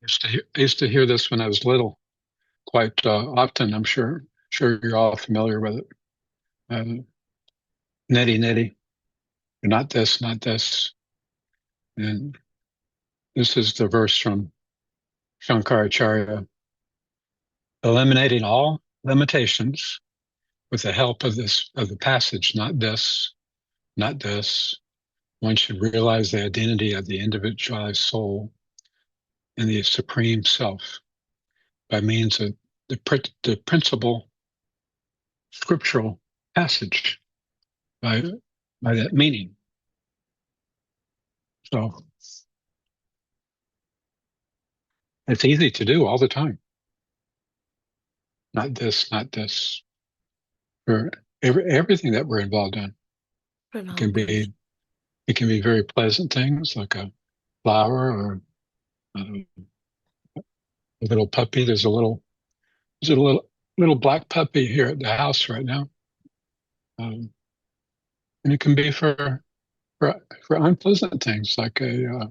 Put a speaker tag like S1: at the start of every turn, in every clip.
S1: I used to hear this when I was little, quite often. I'm sure you're all familiar with it. Uh, Nitty nitty, you're not this, not this. And this is the verse from Shankaracharya: eliminating all limitations with the help of the passage, not this, not this. One should realize the identity of the individualized soul in the supreme self by means of the principal scriptural passage by that meaning. So it's easy to do all the time. Not this, not this. For everything that we're involved in, it can be it can be very pleasant things like a flower or a little puppy. There's a little black puppy here at the house right now, and it can be for unpleasant things like a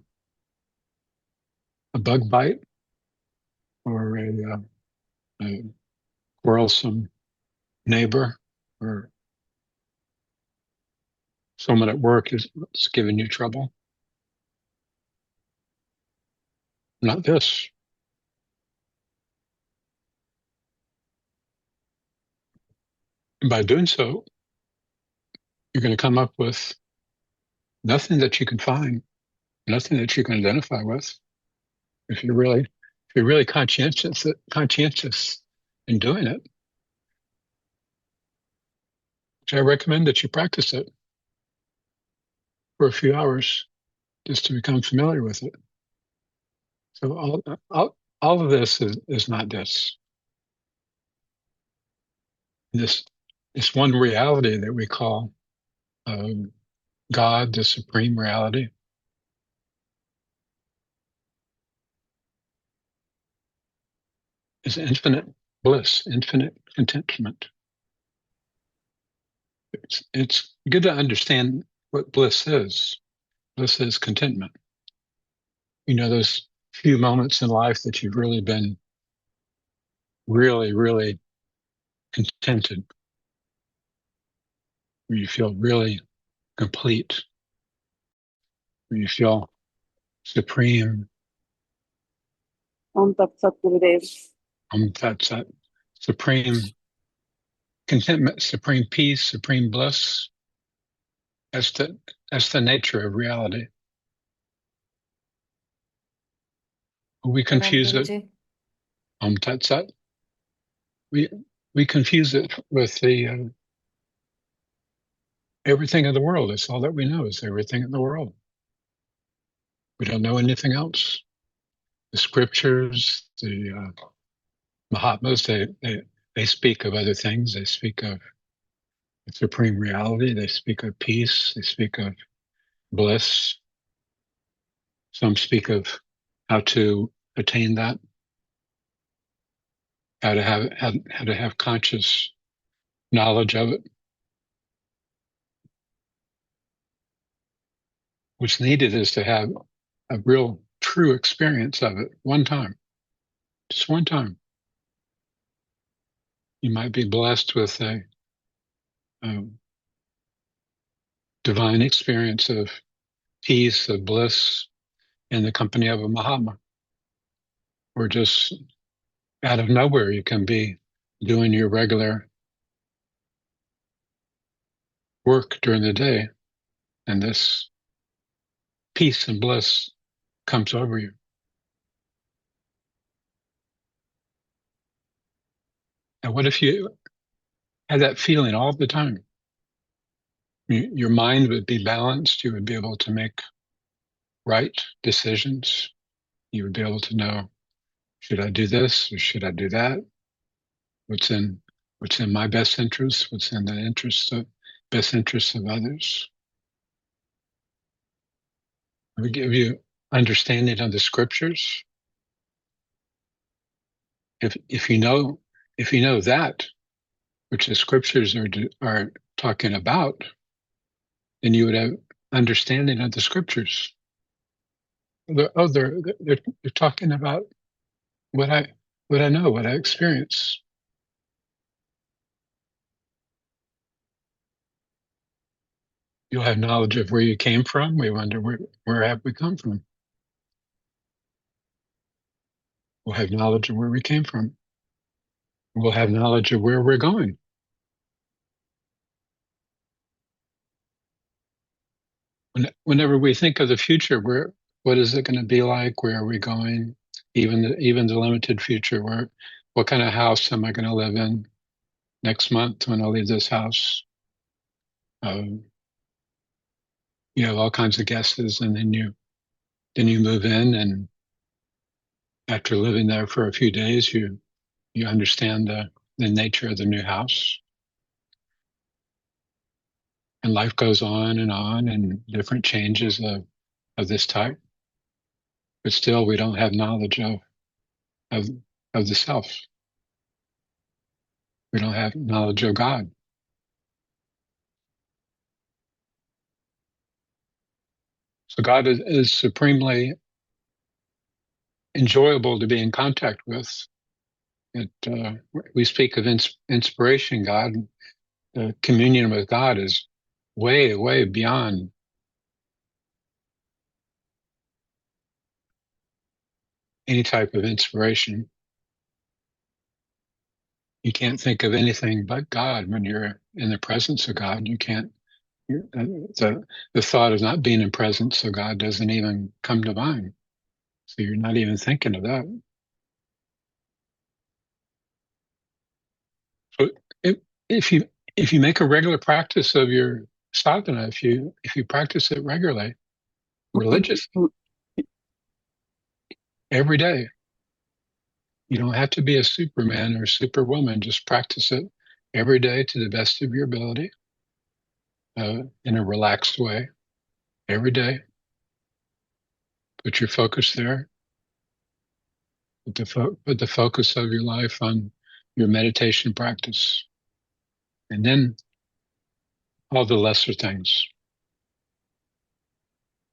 S1: bug bite or a quarrelsome neighbor or someone at work is giving you trouble. Not this. And by doing so, you're going to come up with nothing that you can find, nothing that you can identify with. If you're really conscientious in doing it, which I recommend that you practice it for a few hours just to become familiar with it. So all of this is not this this one reality that we call um, God, the supreme reality. Is infinite bliss, infinite contentment. It's good to understand what bliss is. Bliss is contentment. You know, those few moments in life that you've really been really contented, where you feel really complete, where you feel supreme.
S2: Tat Sat Gurudev.
S1: That's that supreme contentment, supreme peace, supreme bliss. That's the nature of reality. We confuse it. Tat Sat. We confuse it with the everything in the world. It's all that we know is everything in the world. We don't know anything else. The scriptures, the Mahatmas, they speak of other things. They speak of the supreme reality. They speak of peace. They speak of bliss. Some speak of how to attain that, how to have conscious knowledge of it. What's needed is to have a real true experience of it one time, just one time. You might be blessed with a divine experience of peace, of bliss in the company of a Mahatma. Or just out of nowhere, you can be doing your regular work during the day, and this peace and bliss comes over you. And what if you had that feeling all the time? Your mind would be balanced. You would be able to make right decisions. You would be able to know, should I do this or should I do that? What's in my best interest? What's in the best interest of others? We give you understanding of the scriptures. If you know that which the scriptures are talking about, then you would have understanding of the scriptures. They're talking about what I know, what I experience. You'll have knowledge of where you came from. We wonder where have we come from. We'll have knowledge of where we came from. We'll have knowledge of where we're going. Whenever we think of the future, what is it going to be like? Where are we going? Even the limited future, what kind of house am I going to live in next month when I leave this house? Um, you have all kinds of guesses, and then you move in, and after living there for a few days, you understand the nature of the new house, and life goes on, and different changes of this type. But still, we don't have knowledge of of the self. We don't have knowledge of God. So God is supremely enjoyable to be in contact with. We speak of inspiration. God, the communion with God is way, way beyond any type of inspiration. You can't think of anything but God when you're in the presence of God. You can't. The thought of not being in presence of God doesn't even come to mind. So you're not even thinking of that. So if, if you if you make a regular practice of your sadhana, if you practice it regularly, religiously, every day, you don't have to be a superman or superwoman. Just practice it every day to the best of your ability, in a relaxed way. Every day, put your focus there. Put the focus of your life on your meditation practice, and then all the lesser things: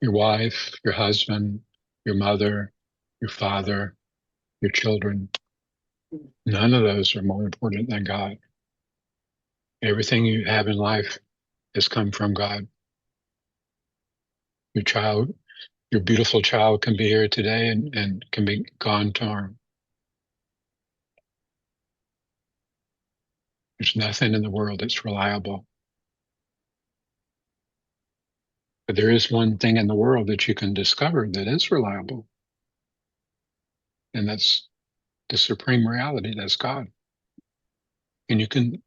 S1: your wife, your husband, your mother, your father, your children. None of those are more important than God. Everything you have in life has come from God. Your child, your beautiful child can be here today and can be gone tomorrow. There's nothing in the world that's reliable. But there is one thing in the world that you can discover that is reliable, and that's the supreme reality. That's God. And you can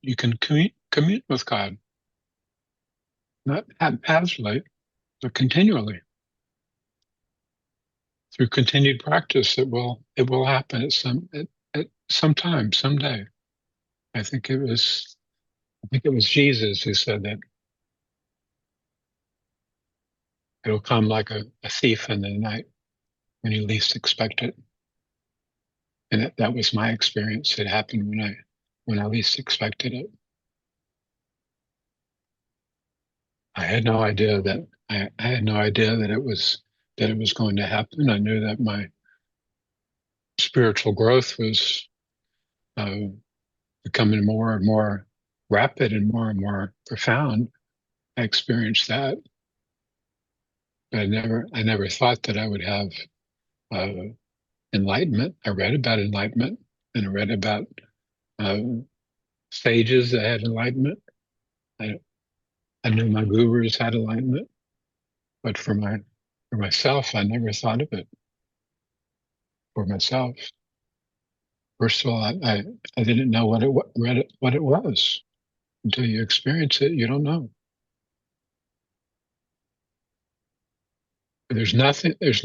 S1: commune with God, not haphazardly, but continually. Through continued practice, it will happen at some time, someday. I think it was I think it was Jesus who said that it'll come like a thief in the night when you least expect it. And that was my experience. It happened when I least expected it. I had no idea that it was going to happen. I knew that my spiritual growth was uh, becoming more and more rapid and more profound. I experienced that, but I never thought that I would have uh, enlightenment. I read about enlightenment, and I read about uh, sages that had enlightenment. I, I knew my gurus had enlightenment, but for myself, I never thought of it for myself. First of all, I didn't know what it was. Until you experience it, you don't know. There's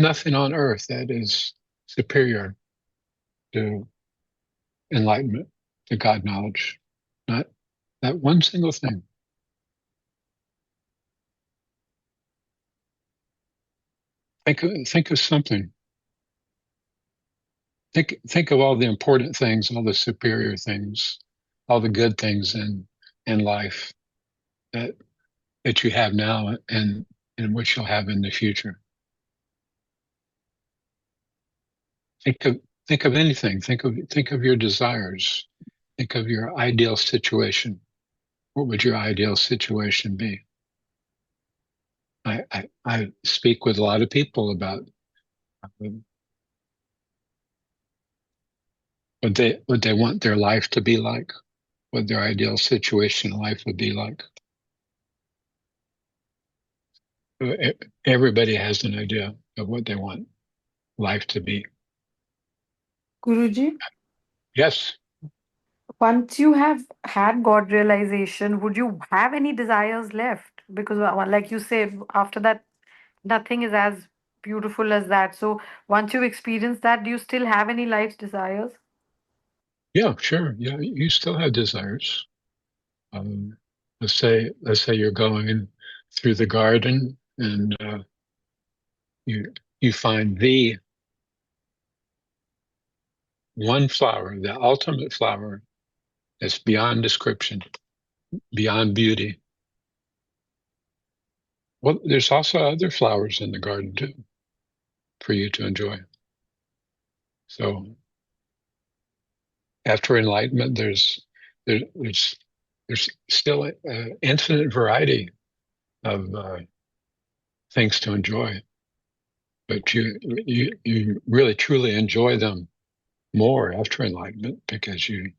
S1: nothing on earth that is superior to enlightenment, to God knowledge. Not that one single thing. Think of something. Think of all the important things, all the superior things, all the good things in life that that you have now and which you'll have in the future. Think of think of anything. Think of your desires. Think of your ideal situation. What would your ideal situation be? I speak with a lot of people about what they want their life to be like, what their ideal situation in life would be like. Everybody has an idea of what they want life to be.
S2: Guruji,
S1: Yes.
S2: once you have had God realization, would you have any desires left? Because, like you say, after that, nothing is as beautiful as that. So, once you experience that, do you still have any life's desires?
S1: Yeah, sure. Yeah, you still have desires. Um, let's say you're going through the garden and you you find the one flower, the ultimate flower that's beyond description, beyond beauty. Well, there's also other flowers in the garden too for you to enjoy. So after enlightenment, there's there's still infinite variety of things to enjoy, but you really truly enjoy them more after enlightenment because you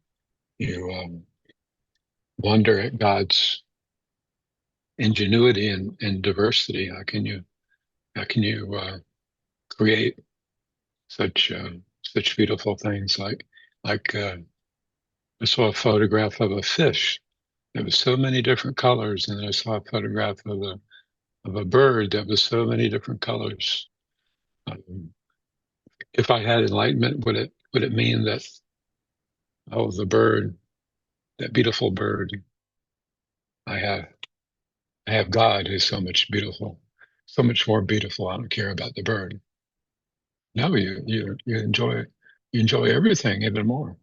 S1: wonder at God's ingenuity and diversity. How can you create such beautiful things like I saw a photograph of a fish. There was so many different colors, and I saw a photograph of a bird that was so many different colors. Um, if I had enlightenment, would it mean that the bird, that beautiful bird, I have I have God who's so much beautiful, so much more beautiful. I don't care about the bird. No, you enjoy everything even more.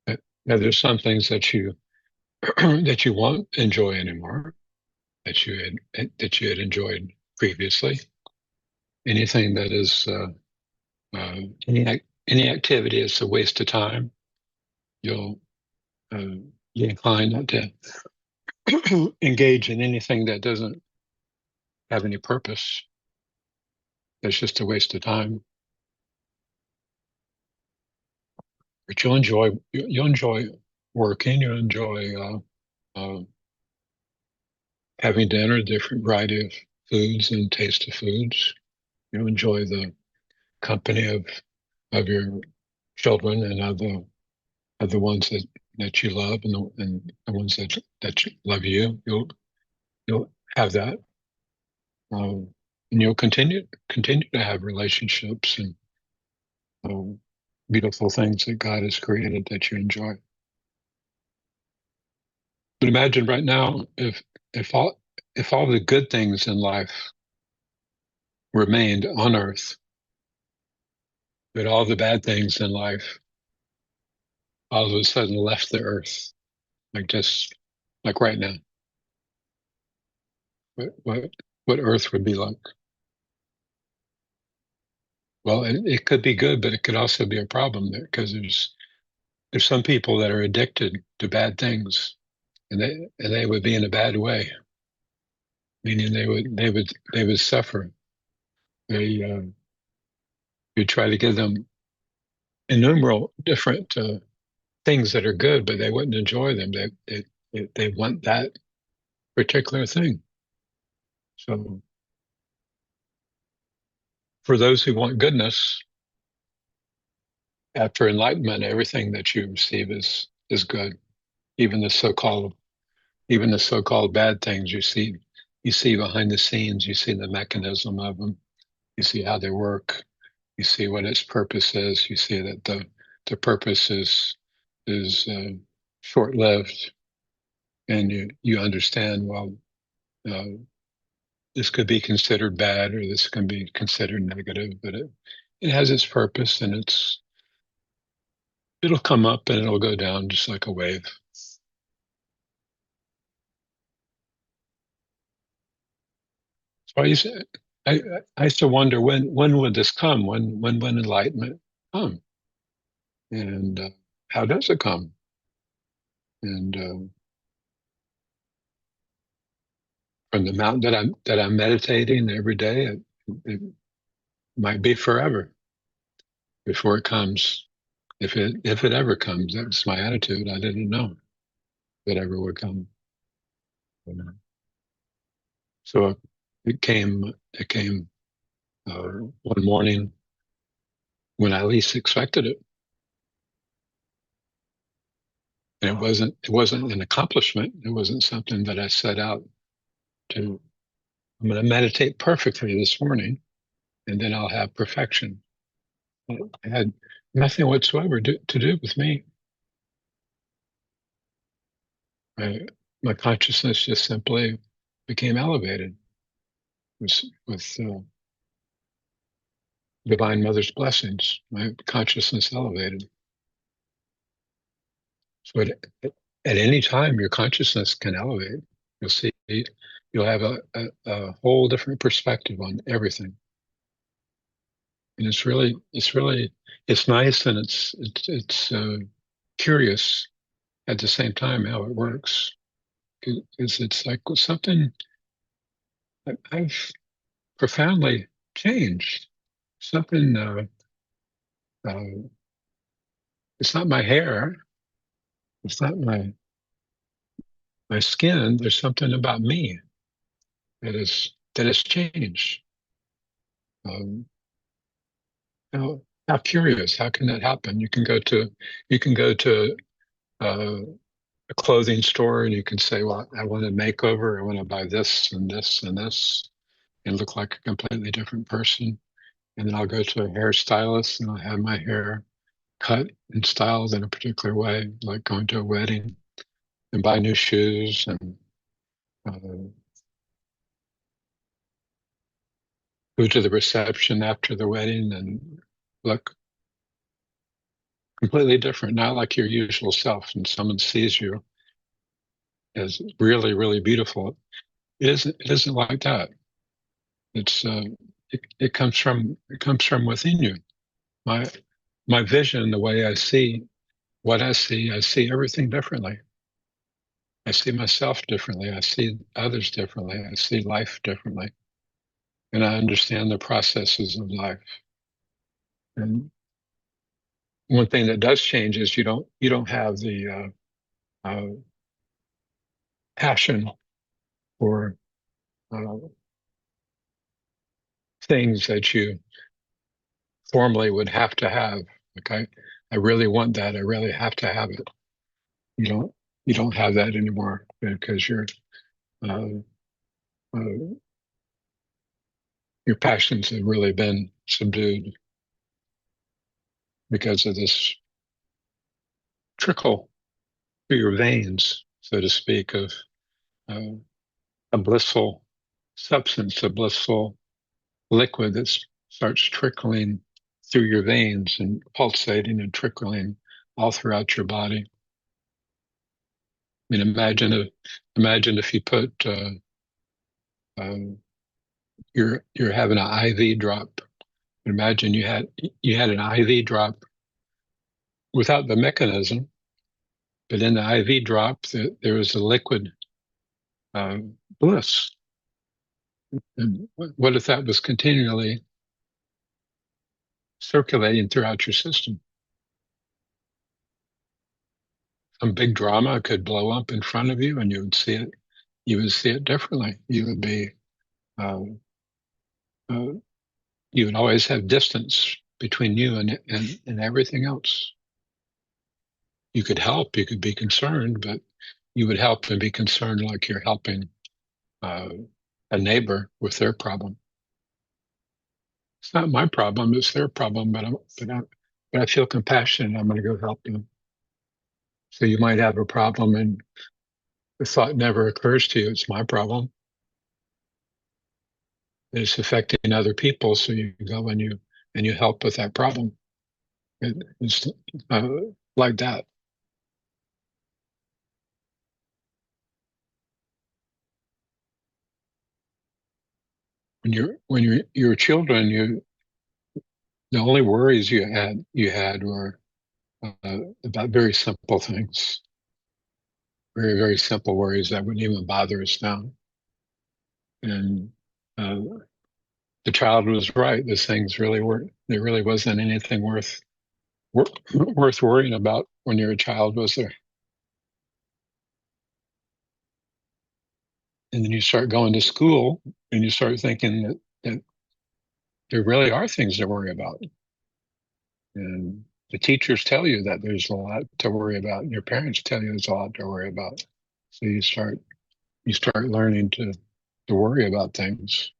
S1: Now, there's some things that you that you won't enjoy anymore that you had enjoyed previously. Anything that is uh, any activity is a waste of time. You'll uh, be inclined not to engage in anything that doesn't have any purpose. It's just a waste of time. But you'll enjoy working. You'll enjoy having dinner, different variety of foods and taste of foods. You'll enjoy the company of your children and of the ones that you love and the ones that love you. You'll have that, and you'll continue to have relationships and um, beautiful things that God has created that you enjoy. But imagine right now if all if all the good things in life remained on earth, but all the bad things in life all of a sudden left the earth, just like right now. What earth would be like? Well, it could be good, but it could also be a problem there because there's some people that are addicted to bad things, and they would be in a bad way, meaning they would suffer. They You try to give them innumerable different things that are good, but they wouldn't enjoy them. They want that particular thing. So for those who want goodness, after enlightenment, everything that you receive is good. Even the so-called even the so-called bad things you see behind the scenes, you see the mechanism of them, you see how they work, you see what its purpose is, you see that the purpose is short-lived, and you understand, well, uh, this could be considered bad or this can be considered negative, but it has its purpose, and it'll come up and it'll go down just like a wave. That's why I I used to wonder when would this come? When enlightenment come? And how does it come? And from the mountain that I'm meditating every day, it might be forever before it comes. If it ever comes, that's my attitude. I didn't know if it ever would come. You know. So it came. It came one morning when I least expected it, and it wasn't an accomplishment. It wasn't something that I set out to. I'm going to meditate perfectly this morning, and then I'll have perfection. It had nothing whatsoever to do with me. I, my consciousness just simply became elevated with Divine Mother's blessings. My consciousness elevated. So at any time, your consciousness can elevate. You'll see, you'll have a whole different perspective on everything. And it's nice and it's curious at the same time how it works. It's like something I've profoundly changed. Something, uh, it's not my hair, it's not my skin. There's something about me that has changed. Um, how curious! How can that happen? You can go to uh, a clothing store and you can say, "Well, I want a makeover. I want to buy this and this and this, and look like a completely different person." And then I'll go to a hairstylist and I'll have my hair cut and styled in a particular way, like going to a wedding and buy new shoes and uh, go to the reception after the wedding and look completely different, not like your usual self. And someone sees you as really, really beautiful. It isn't like that. It comes from within you. My my vision, the way I see what I see everything differently. I see myself differently. I see others differently. I see life differently. And I understand the processes of life. And one thing that does change is you don't have the passion for uh, things that you formally would have to have. Like I really want that. I really have to have it. You don't you don't have that anymore because uh, uh, your passions have really been subdued because of this trickle through your veins, so to speak, of uh, a blissful substance, a blissful liquid that starts trickling through your veins and pulsating and trickling all throughout your body. I mean, imagine if you put um, you're having an IV drop. Imagine you had an IV drop without the mechanism, but in the IV drop there was a liquid bliss. And what if that was continually circulating throughout your system? Some big drama could blow up in front of you, and you would see it. You would see it differently. Uh, uh, you would always have distance between you and everything else. You could help. You could be concerned, but you would help and be concerned like you're helping uh, a neighbor with their problem. It's not my problem; it's their problem. But I feel compassion. I'm going to go help them. So you might have a problem, and the thought never occurs to you. It's my problem. It's affecting other people. So you go and you help with that problem. It's uh, like that. when you're children, the only worries you had were about very simple things, very very simple worries that wouldn't even bother us now. And uh, the child was right. Those things really weren't. There really wasn't anything worth worrying about when you're a child, was there? And then you start going to school, and you start thinking that there really are things to worry about. And the teachers tell you that there's a lot to worry about, and your parents tell you there's a lot to worry about. So you start learning to worry about things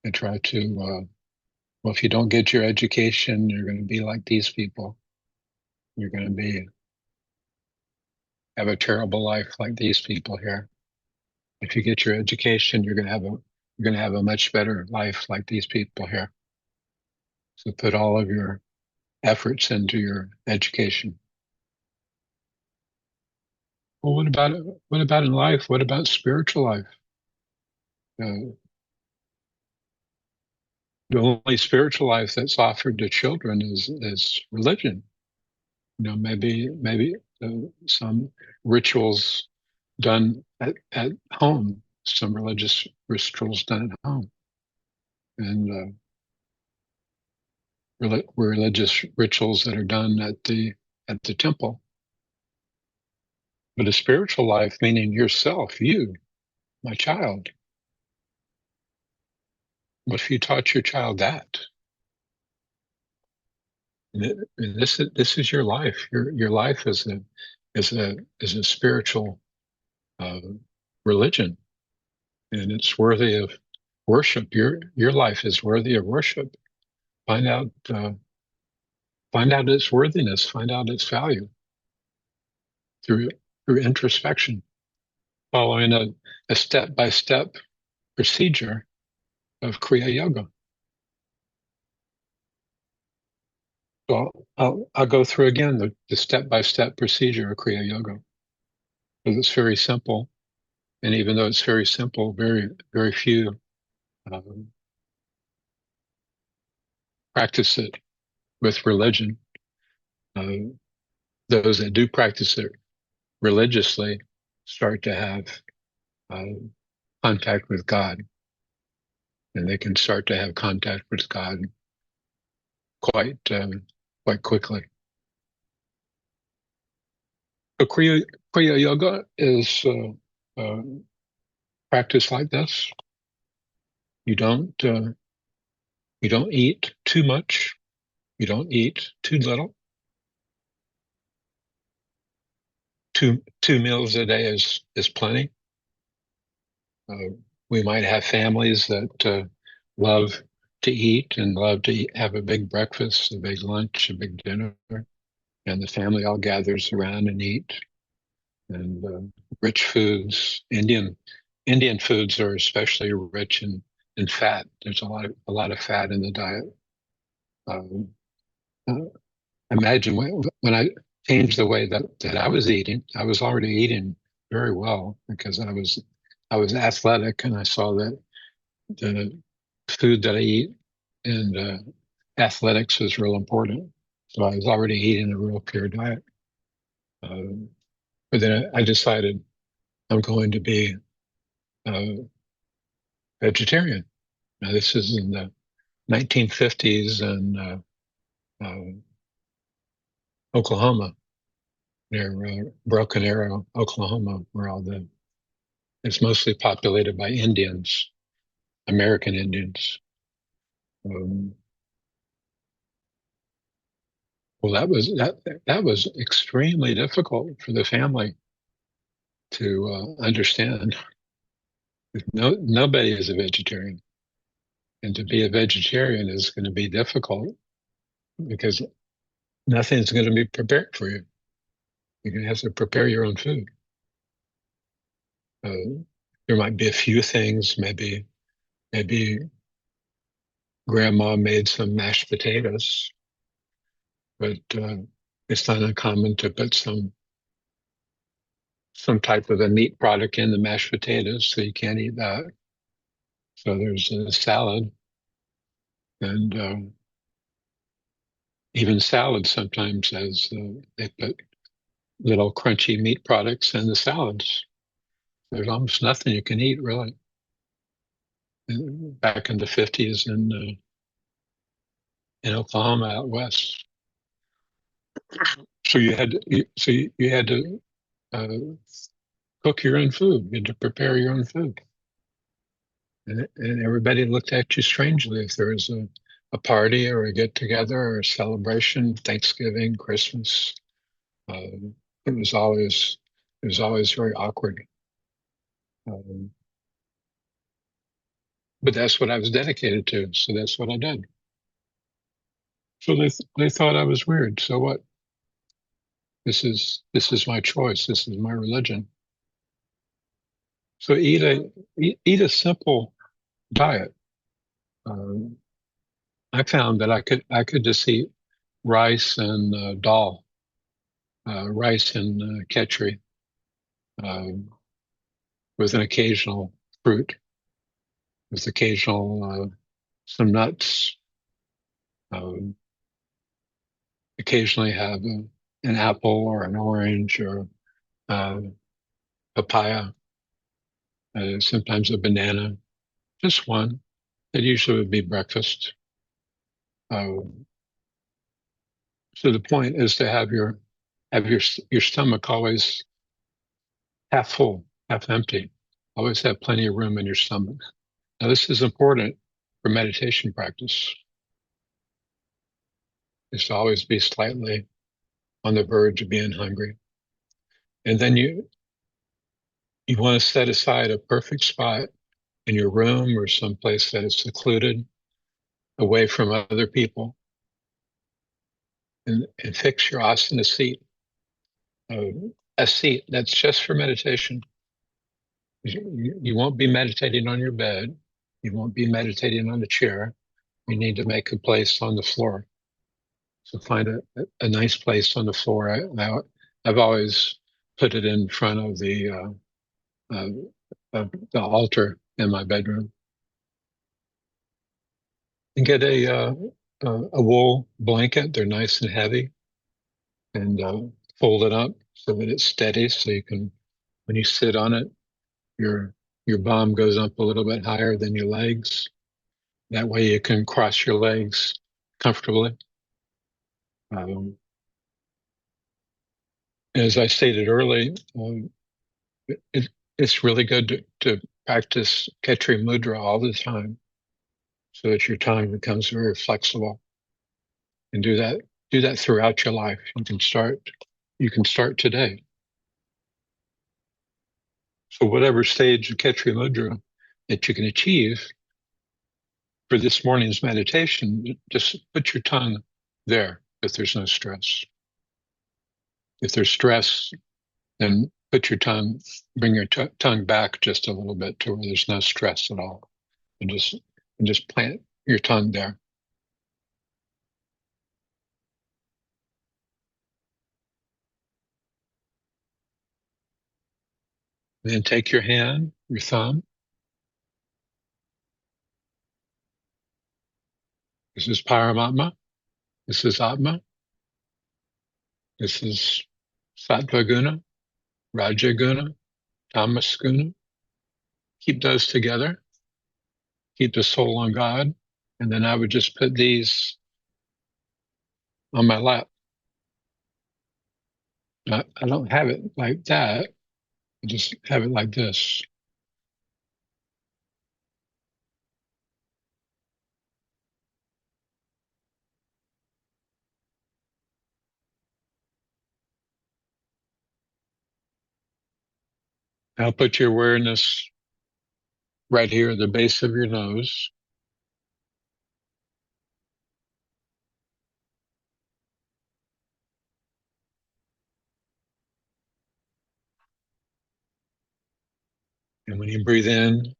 S1: and try to well, if you don't get your education, you're going to be like these people. You're going to be have a terrible life like these people here. If you get your education, you're going to have a much better life like these people here. So put all of your efforts into your education. Well, what about in life? What about spiritual life? Uh, the only spiritual life that's offered to children is religion. Maybe some rituals done at home, some religious rituals done at home, and religious rituals that are done at the temple. But a spiritual life, meaning yourself, you, my child. What if you taught your child that? And this is your life. Your life is a spiritual uh, religion, and it's worthy of worship. Your life is worthy of worship. Find out find out its worthiness. Find out its value through introspection, following a step by step procedure of Kriya Yoga. So I'll go through again the step by step procedure of Kriya Yoga because it's very simple. And even though it's very simple, very, very few um, practice it with religion. Uh, those that do practice it religiously start to have uh, contact with God, and they can start to have contact with God quite quite quickly. So Kriya Yoga is practiced like this. You don't uh, you don't eat too much. You don't eat too little. Two meals a day is plenty. Uh, we might have families that love to eat and love to have a big breakfast, a big lunch, a big dinner, and the family all gathers around and eat. And rich foods, Indian foods are especially rich in fat. There's a lot of fat in the diet. Um, uh, Imagine when I changed the way that I was eating. I was already eating very well because I was athletic, and I saw that the food that I eat and athletics was real important. So I was already eating a real pure diet. Um, but then I decided I'm going to be a vegetarian. Now, this is in the 1950s in uh, Oklahoma, near Broken Arrow, Oklahoma, where it's mostly populated by Indians, American Indians. Um, well, that was extremely difficult for the family to understand. Nobody is a vegetarian, and to be a vegetarian is going to be difficult because nothing's going to be prepared for you. You're going to have to prepare your own food. Uh, there might be a few things, maybe grandma made some mashed potatoes, but it's not uncommon to put some type of a meat product in the mashed potatoes, so you can't eat that. So there's a salad, and even salad sometimes has they put little crunchy meat products in the salads. There's almost nothing you can eat really. Back in the 50s in Oklahoma out west, so you had to uh, cook your own food. You had to prepare your own food, and everybody looked at you strangely if there was a party or a get together or a celebration, Thanksgiving, Christmas. Uh, it was always very awkward. Um, but that's what I was dedicated to, so that's what I did. So they thought I was weird. So what? This is my choice. This is my religion. So eat a simple diet. Um, I found that I could just eat rice and dal, rice and ketri, um, with an occasional fruit, with occasional some nuts. Um, Occasionally have an apple or an orange or uh, papaya. Sometimes a banana, just one. It usually would be breakfast. Uh, so the point is to have your stomach always half full, half empty. Always have plenty of room in your stomach. Now this is important for meditation practice. Is to always be slightly on the verge of being hungry. And then you want to set aside a perfect spot in your room or someplace that is secluded, away from other people, and fix your asana seat, uh, a seat that's just for meditation. You won't be meditating on your bed. You won't be meditating on a chair. You need to make a place on the floor. So find a nice place on the floor. I've always put it in front of uh, the altar in my bedroom, and get a wool blanket. They're nice and heavy, and fold it up so that it's steady. So you can, when you sit on it, your your bum goes up a little bit higher than your legs. That way you can cross your legs comfortably. Um, as I stated earlier, it, it's really good to practice Khetri Mudra all the time so that your tongue becomes very flexible, and do that throughout your life. You can start today. So whatever stage of Khetri Mudra that you can achieve for this morning's meditation, just put your tongue there if there's no stress. If there's stress, then bring your tongue back just a little bit to where there's no stress at all, and just plant your tongue there. And then take your hand, your thumb. This is Paramatma. This is Atma. This is Sattva Guna, Raja Guna, Tamas Guna. Keep those together. Keep the soul on God. And then I would just put these on my lap. I don't have it like that. I just have it like this. Now put your awareness right here at the base of your nose. And when you breathe in,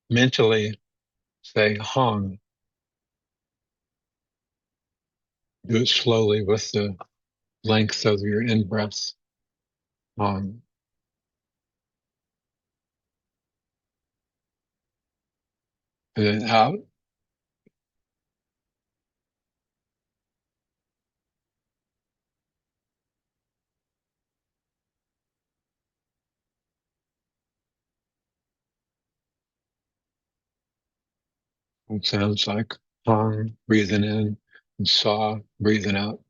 S1: mentally say Hong. Do it slowly with the length of your in-breath. Hong. and then out. It sounds like hum, breathing in, and saw, breathing out.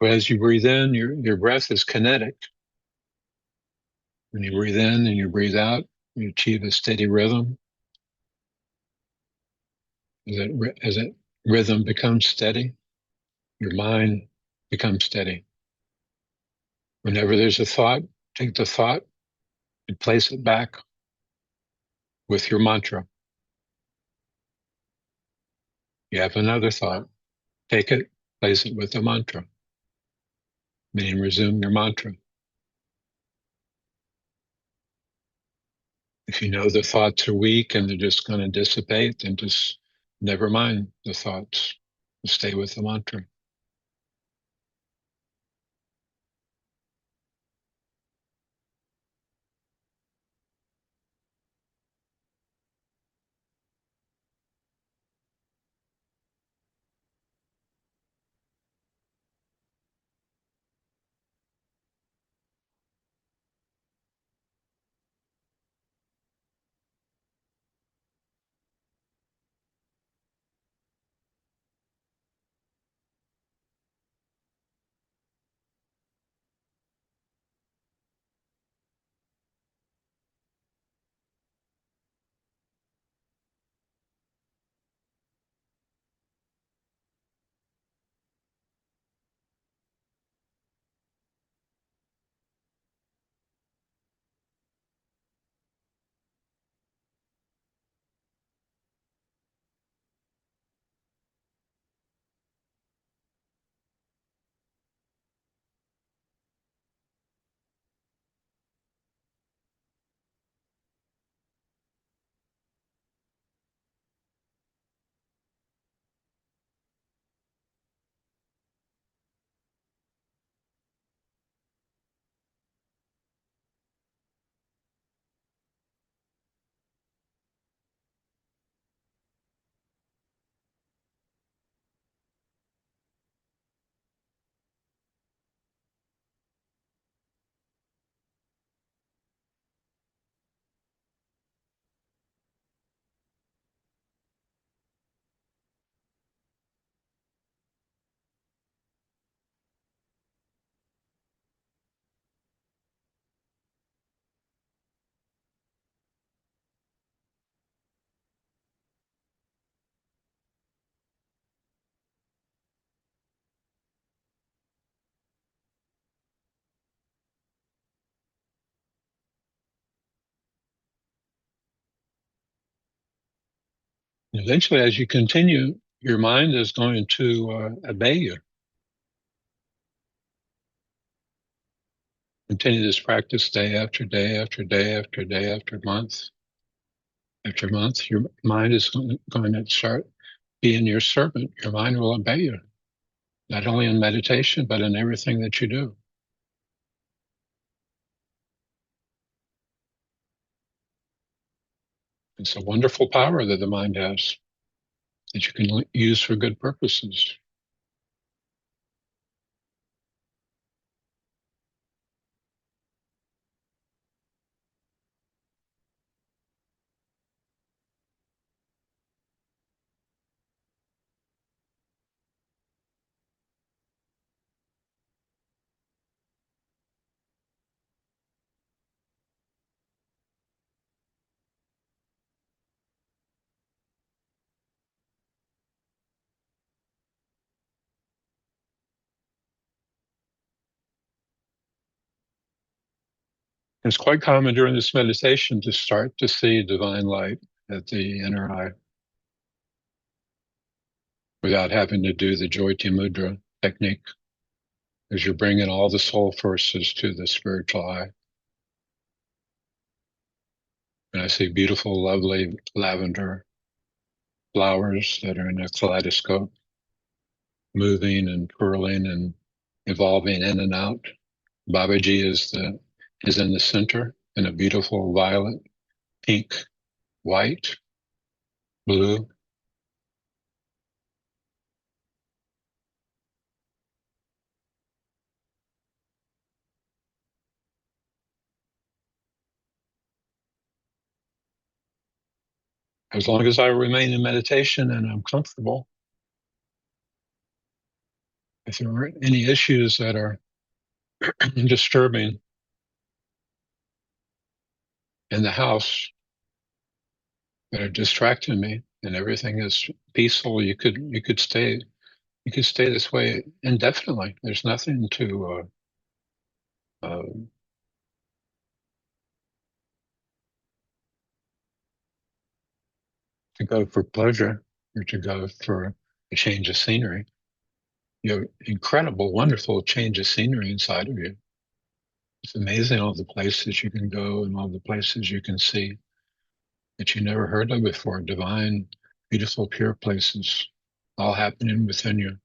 S1: So as you breathe in, your breath is kinetic. When you breathe in and you breathe out, you achieve a steady rhythm. As that rhythm becomes steady, your mind becomes steady. Whenever there's a thought, take the thought and place it back with your mantra. You have another thought, take it, place it with the mantra, meaning resume your mantra. If you know the thoughts are weak and they're just going to dissipate, then just never mind the thoughts. Stay with the mantra. Eventually, as you continue, your mind is going to obey you. Continue this practice day after day after day after day after month after month. Your mind is going to start being your servant. Your mind will obey you, not only in meditation, but in everything that you do. It's a wonderful power that the mind has that you can use for good purposes. It's quite common during this meditation to start to see divine light at the inner eye without having to do the Jyoti Mudra technique, as you're bringing all the soul forces to the spiritual eye. And I see beautiful, lovely lavender flowers that are in a kaleidoscope, moving and twirling and evolving in and out. Babaji is in the center in a beautiful violet, pink, white, blue. As long as I remain in meditation and I'm comfortable, if there aren't any issues that are disturbing in the house that are distracting me and everything is peaceful, you could stay this way indefinitely. There's nothing uh, to go for pleasure or to go for a change of scenery. You have incredible, wonderful change of scenery inside of you. It's amazing all the places you can go and all the places you can see that you never heard of before. Divine, beautiful, pure places, all happening within you.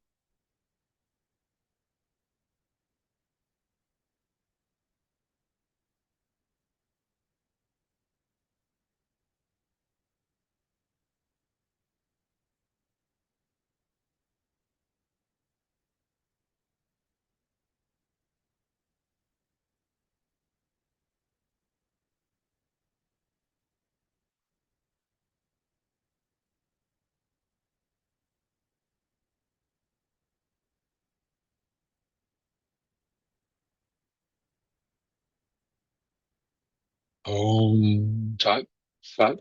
S1: Om Tat Sat.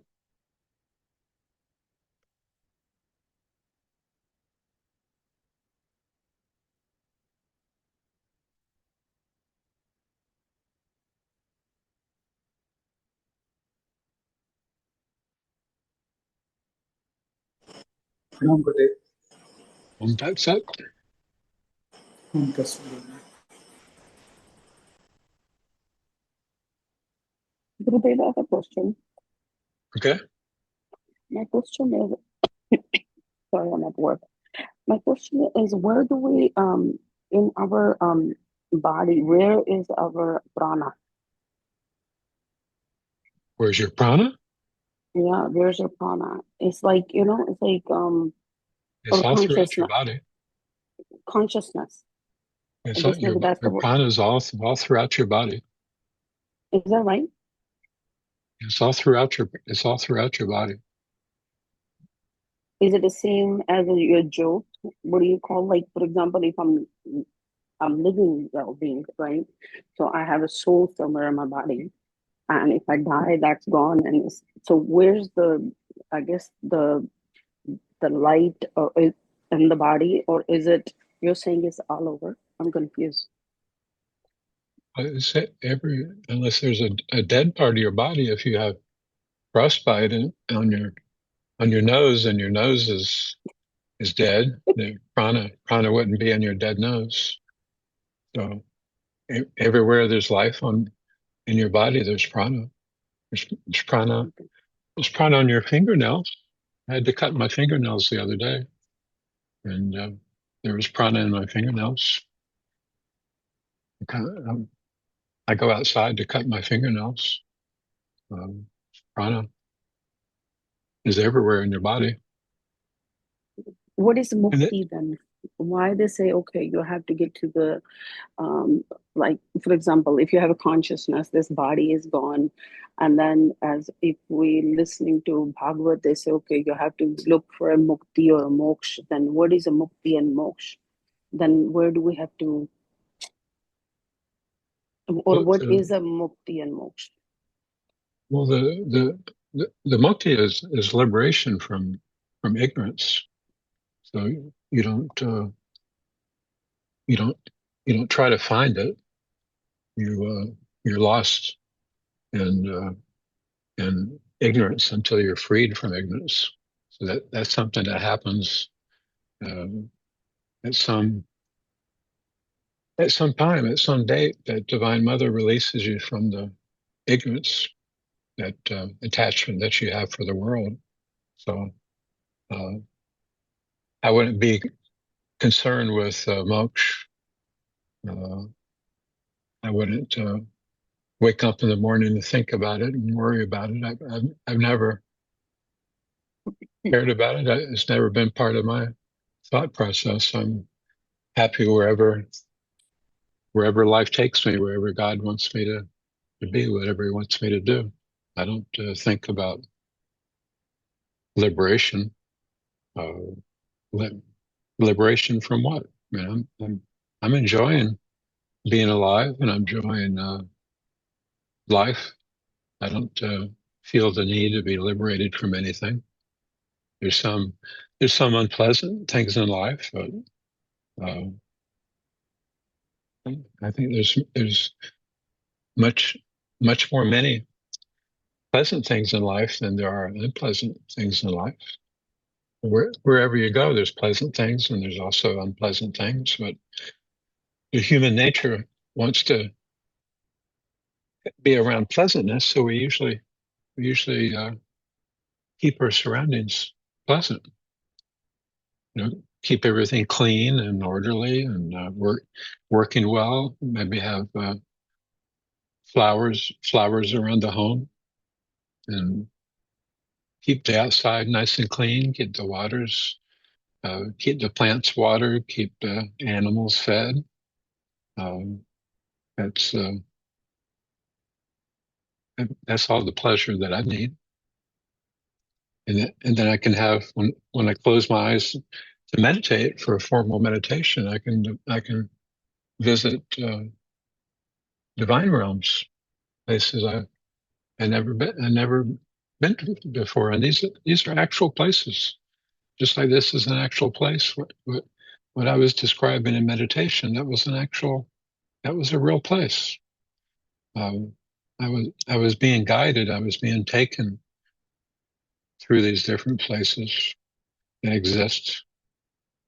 S3: Pranam Gurudev.
S1: Om Tat Sat.
S3: Om Tat Sat.
S4: Gurudev, I have a question.
S1: Okay.
S4: My question is, sorry, I'm at work. My question is, where do we, in our body, where is our prana?
S1: Where's your prana?
S4: Yeah, where's your prana? It's like, it's like,
S1: It's
S4: or
S1: all throughout your
S4: consciousness,
S1: body.
S4: consciousness. I
S1: It's all,
S4: guess maybe that's the
S1: your
S4: word.
S1: prana is all throughout your body.
S4: Is that right?
S1: It's all throughout your body.
S4: Is it the same as your joke? What do you call, like, for example, if I'm living well-being, right? So I have a soul somewhere in my body, and if I die, that's gone. And so where's the, I guess the light or in the body, or is it you're saying it's all over? I'm confused.
S1: It's unless there's a dead part of your body, if you have frostbite on your nose and your nose is dead, the prana wouldn't be in your dead nose. So everywhere there's life in your body, there's prana. There's prana. There's prana on your fingernails. I had to cut my fingernails the other day, and there was prana in my fingernails. I go outside to cut my fingernails. Prana. is everywhere in your body.
S4: What is
S1: And it,
S4: mukti then? Why they say, okay, you have to get to the, like, for example, if you have a consciousness, this body is gone. And then as if we listening to Bhagavad, they say, okay, you have to look for a mukti or a moksha. Then what is a mukti and moksha? Then where do we have to, or
S1: well,
S4: what is a mukti and moksha?
S1: well, the mukti is liberation from ignorance. So you don't you don't you don't try to find it. You're lost in ignorance until you're freed from ignorance. So that's something that happens um, at some time, at some date, that Divine Mother releases you from the ignorance, that attachment that you have for the world. So uh, I wouldn't be concerned with moksha. Uh, I wouldn't wake up in the morning to think about it and worry about it. I've never cared about it. It's never been part of my thought process. I'm happy wherever life takes me, wherever God wants me to be, whatever He wants me to do. I don't think about liberation. Uh, li- Liberation from what? I mean, I'm enjoying being alive, and I'm enjoying life. I don't feel the need to be liberated from anything. There's some unpleasant things in life, but uh, I think there's much more many pleasant things in life than there are unpleasant things in life. Wherever you go, there's pleasant things and there's also unpleasant things. But the human nature wants to be around pleasantness, so we usually keep our surroundings pleasant. Keep everything clean and orderly and working well. Maybe have flowers around the home, and keep the outside nice and clean. Keep the plants watered. Keep the animals fed. Um, that's uh, that's all the pleasure that I need. And then I can have, when I close my eyes to meditate for a formal meditation, I can visit divine realms, places I never been to before, and these are actual places. Just like this is an actual place. What I was describing in meditation, that was a real place. Um, I was being guided. I was being taken through these different places that exist,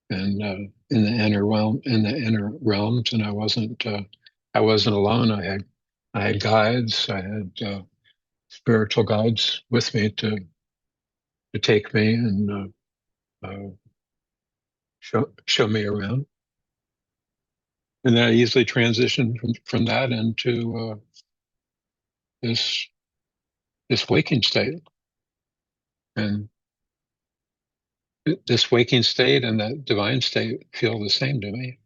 S1: and in the inner realms, and I wasn't alone. I had guides. I had spiritual guides with me to take me and show me around. And then I easily transitioned from that into this this waking state. And this waking state and that divine state feel the same to me.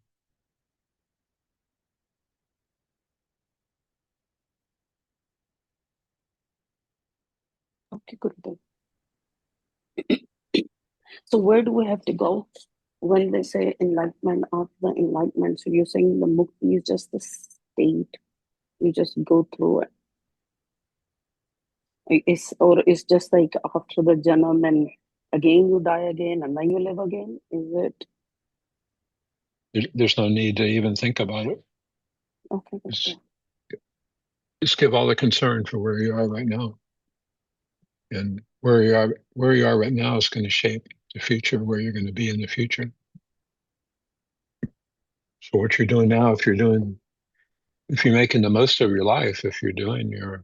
S4: Okay, Gurudev. So where do we have to go when they say enlightenment of the enlightenment? So you're saying the mukti is just the state, you just go through it. It's just like after the janam and again you die again and then you live again? Is it?
S1: There's no need to even think about it.
S4: Okay,
S1: Just, just give all the concern for where you are right now. And where you are right now is going to shape the future, where you're going to be in the future. So what you're doing now, if you're making the most of your life, if you're doing your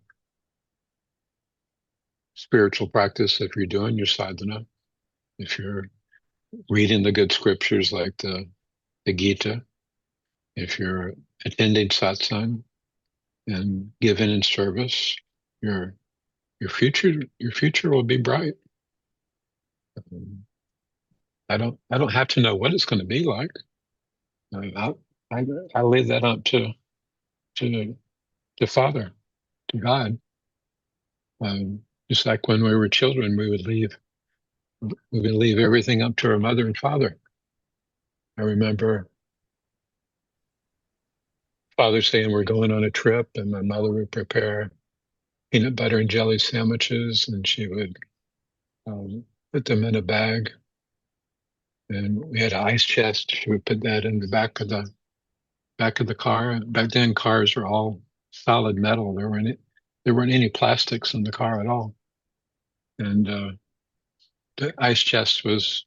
S1: spiritual practice, if you're doing your sadhana, if you're reading the good scriptures like the Gita, if you're attending satsang and giving in service, your your future will be bright. I don't have to know what it's going to be like. I leave that up to Father, to God. Just like when we were children, we would leave everything up to our mother and father. I remember Father saying we're going on a trip, and my mother would prepare peanut butter and jelly sandwiches, and she would put them in a bag. And we had an ice chest. She would put that in the back of the car. Back then, cars were all solid metal. There weren't any plastics in the car at all. And the ice chest was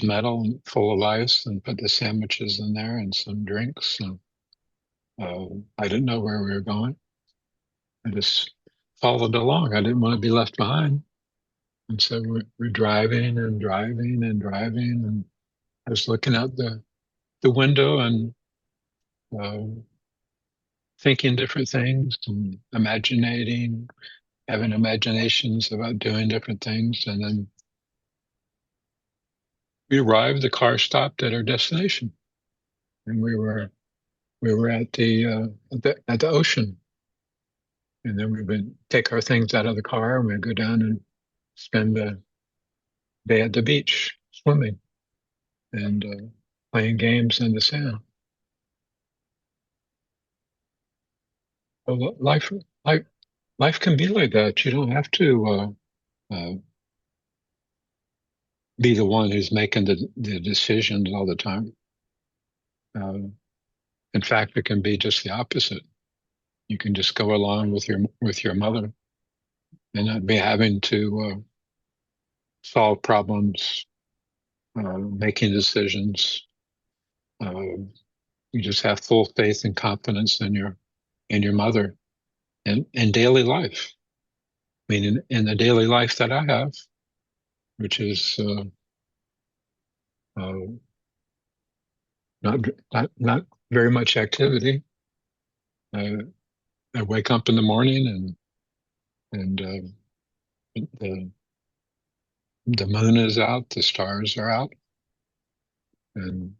S1: metal and full of ice, and put the sandwiches in there and some drinks. And I didn't know where we were going. I just followed along. I didn't want to be left behind. And so we're driving and driving and driving, and I was looking out the window and thinking different things and having imaginations about doing different things. And then we arrived. The car stopped at our destination, and we were at the ocean. And then we would take our things out of the car, and we'd go down and spend the day at the beach swimming and playing games in the sand. Well, life can be like that. You don't have to be the one who's making the decisions all the time. In fact, it can be just the opposite. You can just go along with your mother and not be having to solve problems, making decisions. You just have full faith and confidence in your mother and in daily life. I mean, in the daily life that I have, which is not very much activity. I wake up in the morning and the moon is out, the stars are out, and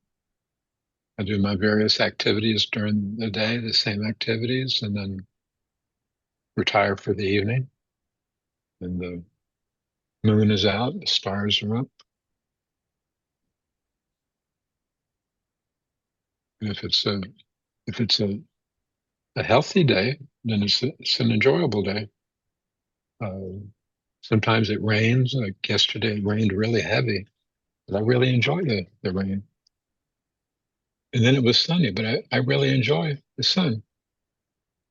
S1: I do my various activities during the day, the same activities, and then retire for the evening. And the moon is out, the stars are up. And if it's a healthy day, then it's an enjoyable day. Sometimes it rains. Like yesterday, it rained really heavy, but I really enjoy the rain. And then it was sunny, but I really enjoy the sun.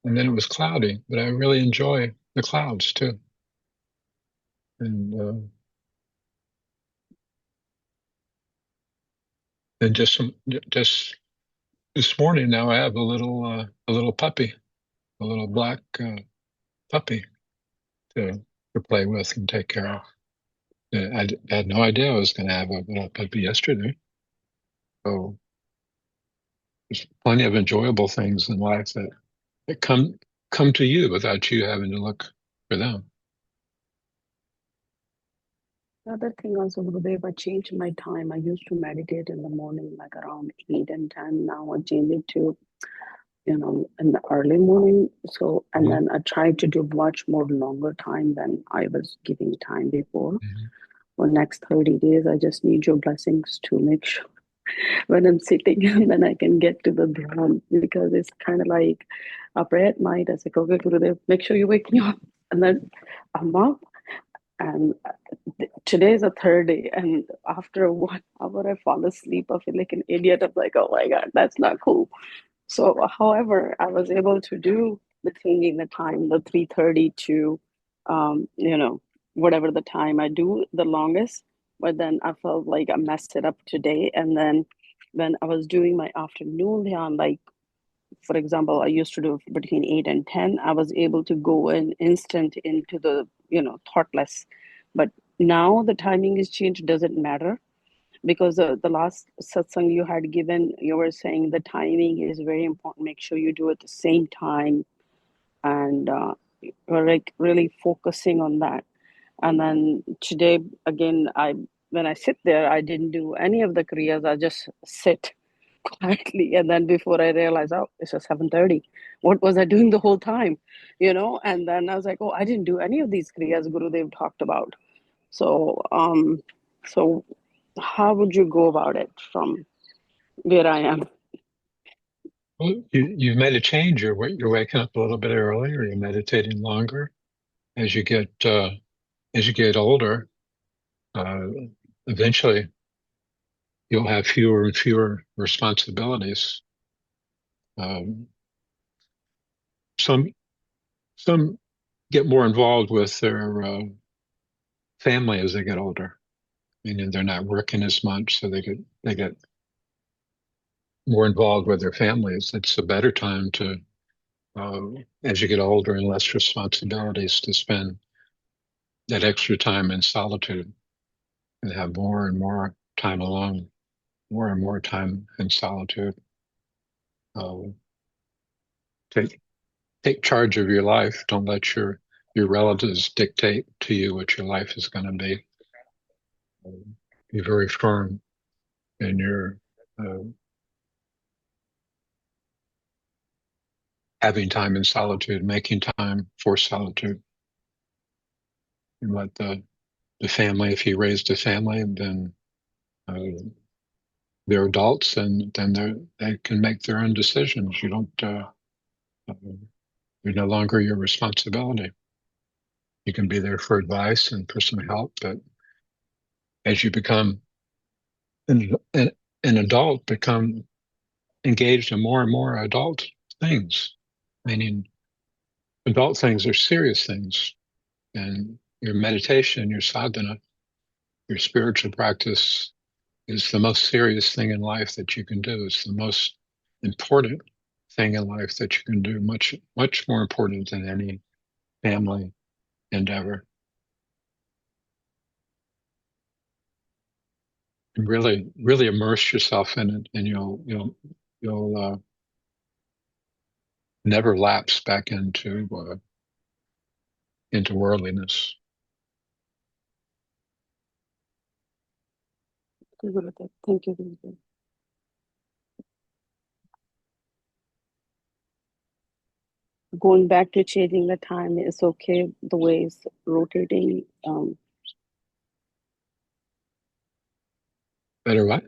S1: And then it was cloudy, but I really enjoy the clouds too. And just this morning now, I have a little puppy, a little black puppy to play with and take care of. I had no idea I was going to have a little puppy yesterday. So there's plenty of enjoyable things in life that come to you without you having to look for them.
S4: The other thing also, Gurudev, I changed my time. I used to meditate in the morning, like around 8 and 10. Now I changed it to, in the early morning. So, and then I tried to do much more longer time than I was giving time before. For next 30 days, I just need your blessings to make sure when I'm sitting and then I can get to the dhyan, because it's kind of like I pray at night. I say, okay, Gurudev, make sure you wake me up. And then I'm up. And today is a third day, and after 1 hour, I fall asleep. I feel like an idiot. I'm like, oh my God, that's not cool. So, however, I was able to do the changing the time, the 3:30 to, whatever the time I do the longest. But then I felt like I messed it up today. And then when I was doing my afternoon dhyan, like, for example, I used to do between 8 and 10, I was able to go in instant into the, thoughtless. But now the timing is changed, doesn't matter, because the last satsang you had given, you were saying the timing is very important. Make sure you do it at the same time. And we're like really focusing on that. And then today, again, I when I sit there, I didn't do any of the kriyas. I just sit quietly, and then before I realized, oh, it's just 7:30. What was I doing the whole time? And then I was like, oh, I didn't do any of these kriyas Gurudev talked about. So so how would you go about it from where I am?
S1: Well, you've made a change. You're waking up a little bit earlier. You're meditating longer. As you get older, eventually you'll have fewer and fewer responsibilities. Some get more involved with their family as they get older, meaning they're not working as much, so they get more involved with their families. It's a better time to, as you get older and less responsibilities, to spend that extra time in solitude and have more and more time alone, more and more time in solitude. Take charge of your life. Don't let your relatives dictate to you what your life is going to be. Be very firm in your having time in solitude, making time for solitude. And let the family, if you raised a family, then they're adults, and then they can make their own decisions. You don't, you're no longer your responsibility. You can be there for advice and for some help, but as you become an adult, become engaged in more and more adult things, meaning adult things are serious things. And your meditation, your sadhana, your spiritual practice is the most serious thing in life that you can do. It's the most important thing in life that you can do, much, much more important than any family endeavor. And really, really immerse yourself in it, and you'll never lapse back into worldliness.
S4: Gurudev. Thank you, Gurudev. Going back to changing the time is okay. The way it's rotating.
S1: Better what?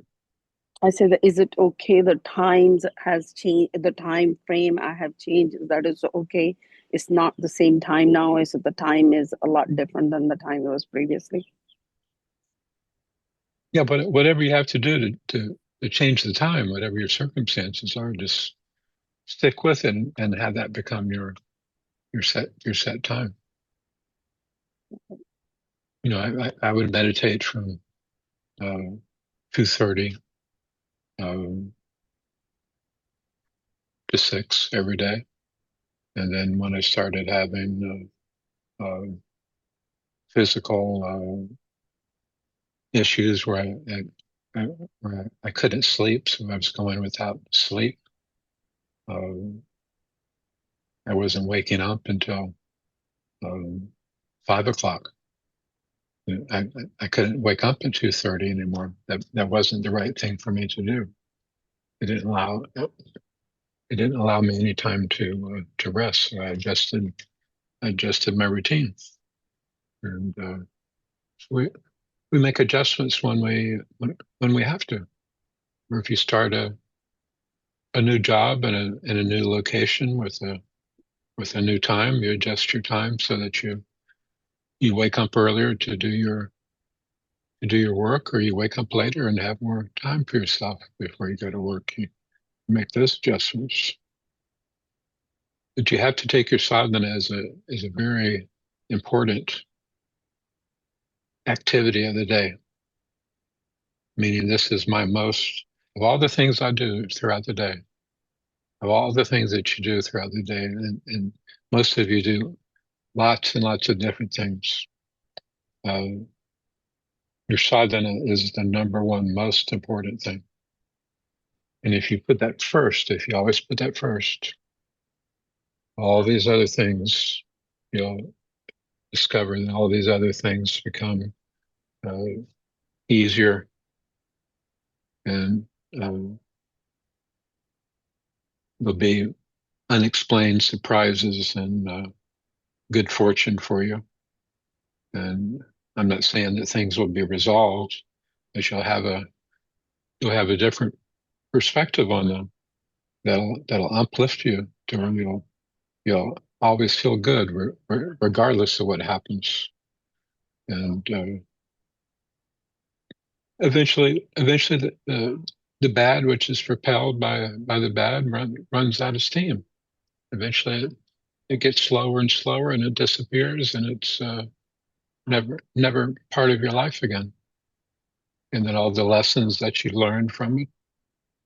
S4: I said, that is it okay? The times has changed. The time frame I have changed. That is okay. It's not the same time now. Is the time is a lot different than the time it was previously.
S1: Yeah, but whatever you have to do to change the time, whatever your circumstances are, just stick with it and have that become your set time. I would meditate from 2:30 to 6 every day, and then when I started having physical issues where I couldn't sleep, so I was going without sleep. I wasn't waking up until 5 o'clock. I couldn't wake up at 2:30 anymore. That wasn't the right thing for me to do. It didn't allow me any time to rest. So I adjusted my routine, and so we make adjustments when we have to. Or if you start a new job in a new location with a new time, you adjust your time so that you wake up earlier to do your work, or you wake up later and have more time for yourself before you go to work. You make those adjustments. But you have to take your sadhana as a very important activity of the day. Meaning, this is my most of all the things I do throughout the day, of all the things that you do throughout the day, and most of you do lots and lots of different things. Your sadhana is the number one most important thing. And if you put that first, if you always put that first, all these other things, you'll discover that all these other things become easier, and there'll be unexplained surprises and good fortune for you. And I'm not saying that things will be resolved, but you'll have a different perspective on them that'll uplift you to where you'll always feel good regardless of what happens. And eventually the bad, which is propelled by the bad, runs out of steam. Eventually it gets slower and slower, and it disappears, and it's never part of your life again. And then all the lessons that you learn from it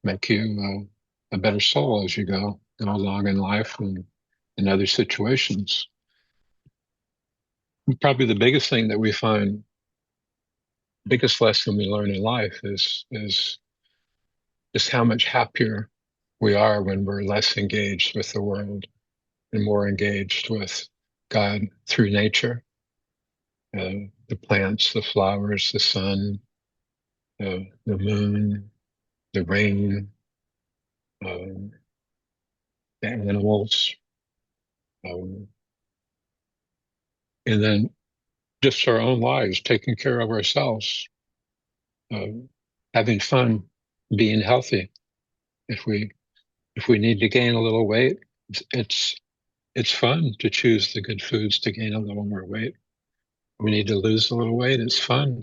S1: make you a better soul as you go along in life and in other situations. Probably the biggest thing that we find, biggest lesson we learn in life is just how much happier we are when we're less engaged with the world and more engaged with God through nature, the plants, the flowers, the sun, the moon, the rain, the animals, um, and then just our own lives, taking care of ourselves, uh, having fun, being healthy. If we need to gain a little weight, it's it's fun to choose the good foods to gain a little more weight. We need to lose a little weight. It's fun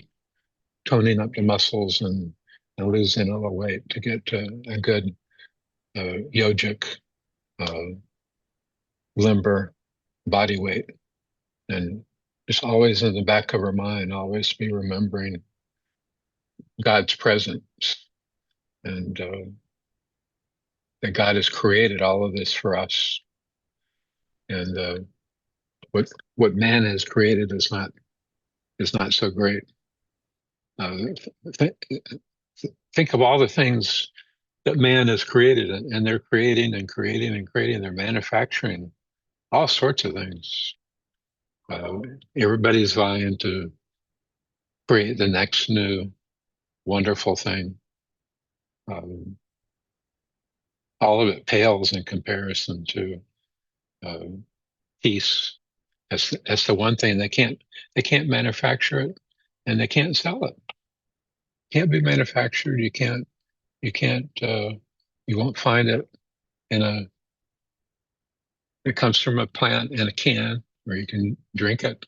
S1: toning up the muscles and losing a little weight to get to a good yogic, uh, limber body weight. And just always in the back of our mind, always be remembering God's presence and that God has created all of this for us. And what man has created is not so great. Th- think of all the things that man has created, and they're creating and creating and creating. They're manufacturing all sorts of things. Uh, Everybody's vying to create the next new wonderful thing. Um, all of it pales in comparison to uh, peace. That's the one thing they can't manufacture it, and they can't sell it. Can't be manufactured. You can't you won't find it in a it comes from a plant in a can where you can drink it.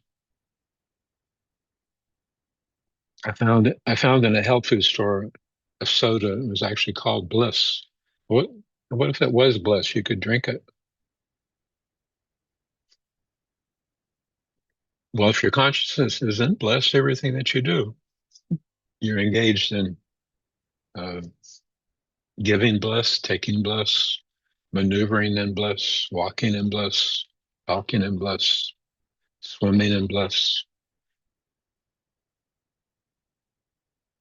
S1: I found in a health food store a soda. It was actually called Bliss. What what if it was Bliss? You could drink it. Well, if your consciousness is in bliss, everything that you do, you're engaged in uh, giving bliss, taking bliss, maneuvering in bliss, walking in bliss, talking in bliss, swimming in bliss.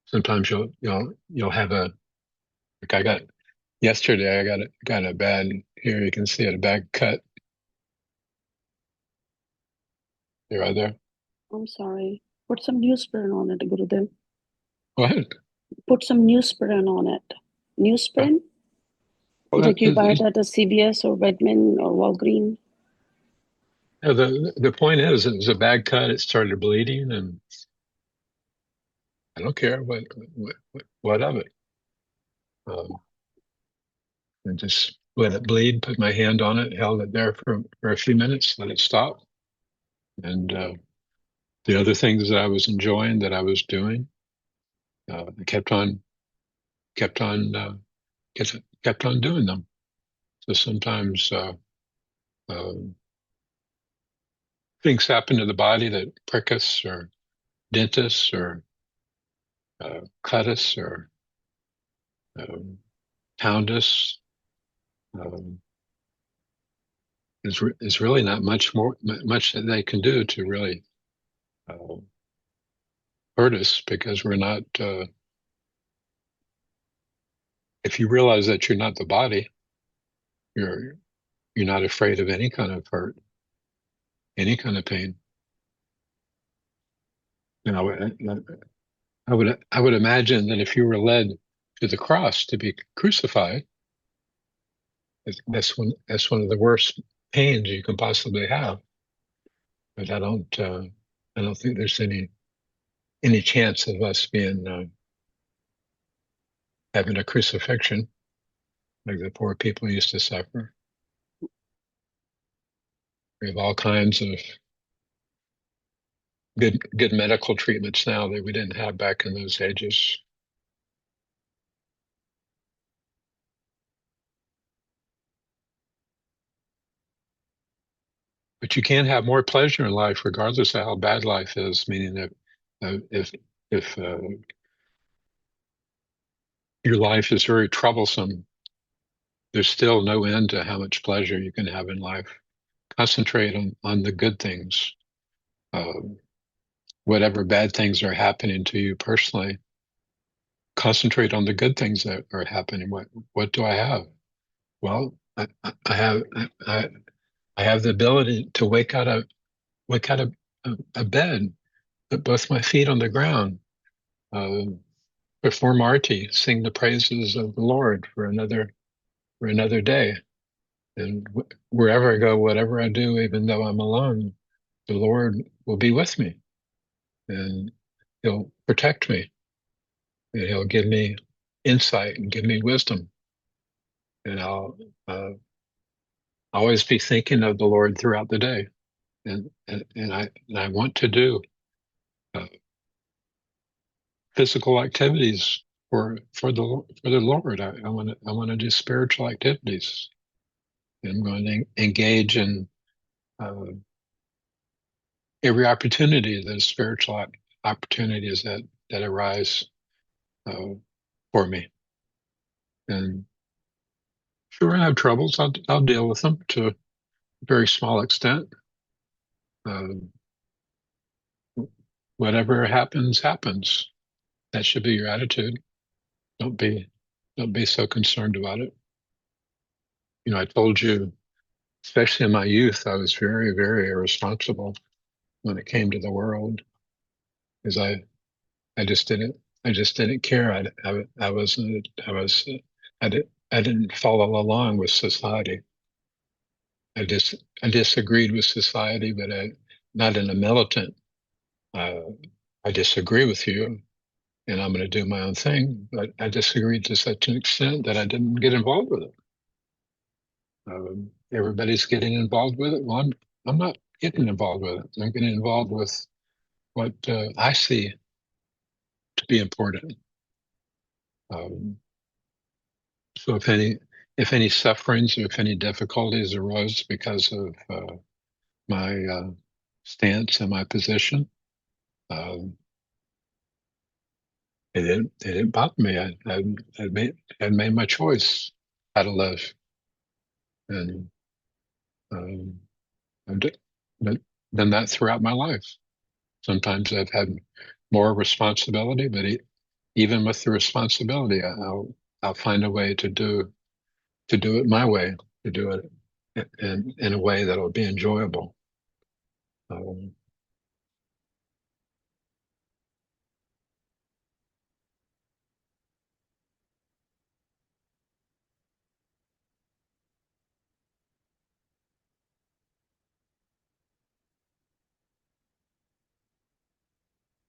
S1: Sometimes you'll have like I got yesterday. I got a bad, here you can see it, a bad cut. You're right there.
S4: I'm sorry. Put some newsprint on it, Gurudev.
S1: What?
S4: Put some newsprint on it. Newsprint?
S1: Well,
S4: Like you buy it at a CVS or Redmond or Walgreens.
S1: the point is, it was a bad cut. It started bleeding, and I don't care what of it. Um, and just let it bleed. Put my hand on it, held it there for a few minutes, let it stop, and the other things that I was enjoying, that I was doing, I kept on, kept on doing them. So sometimes um things happen to the body that prick us or dent us or cut us or um, pound us. Um, is really not much that they can do to really uh, hurt us, because we're not. If you realize that you're not the body, you're you're not afraid of any kind of hurt, any kind of pain. You know, I would imagine that if you were led to the cross to be crucified, that's one of the worst pains you can possibly have. But I don't think there's any chance of us being having a crucifixion like the poor people used to suffer. We have all kinds of good medical treatments now that we didn't have back in those ages. But you can have more pleasure in life regardless of how bad life is, meaning that if your life is very troublesome, there's still no end to how much pleasure you can have in life. Concentrate on the good things. Whatever bad things are happening to you personally, concentrate on the good things that are happening. What do I have? Well, I have the ability to wake out of a bed, put both my feet on the ground, uh, perform arti, sing the praises of the Lord for another day. And wherever I go, whatever I do, even though I'm alone, the Lord will be with me, and He'll protect me, and He'll give me insight and give me wisdom, and I'll always be thinking of the Lord throughout the day, and I want to do uh, physical activities for the Lord. I want to do spiritual activities. I'm going to engage in uh, every opportunity, the spiritual opportunities that arise uh, for me. And sure, I have troubles. I'll deal with them to a very small extent. Uh, whatever happens, happens. That should be your attitude. Don't be don't be so concerned about it. I told you, especially in my youth, I was very, very irresponsible when it came to the world, because I just didn't care. I wasn't I was I didn't follow along with society. I disagreed with society, but not in a militant. Uh, I disagree with you, and I'm going to do my own thing. But I disagreed to such an extent that I didn't get involved with it. Everybody's getting involved with it. Well, I'm not getting involved with it. I'm getting involved with what I see to be important. Um, so if any sufferings or if any difficulties arose because of my stance and my position, um, it didn't bother me. I'd made my choice how to live, and um, I've done that throughout my life. Sometimes I've had more responsibility, but even with the responsibility, I'll find a way to do it my way, to do it in a way that'll be enjoyable. Um,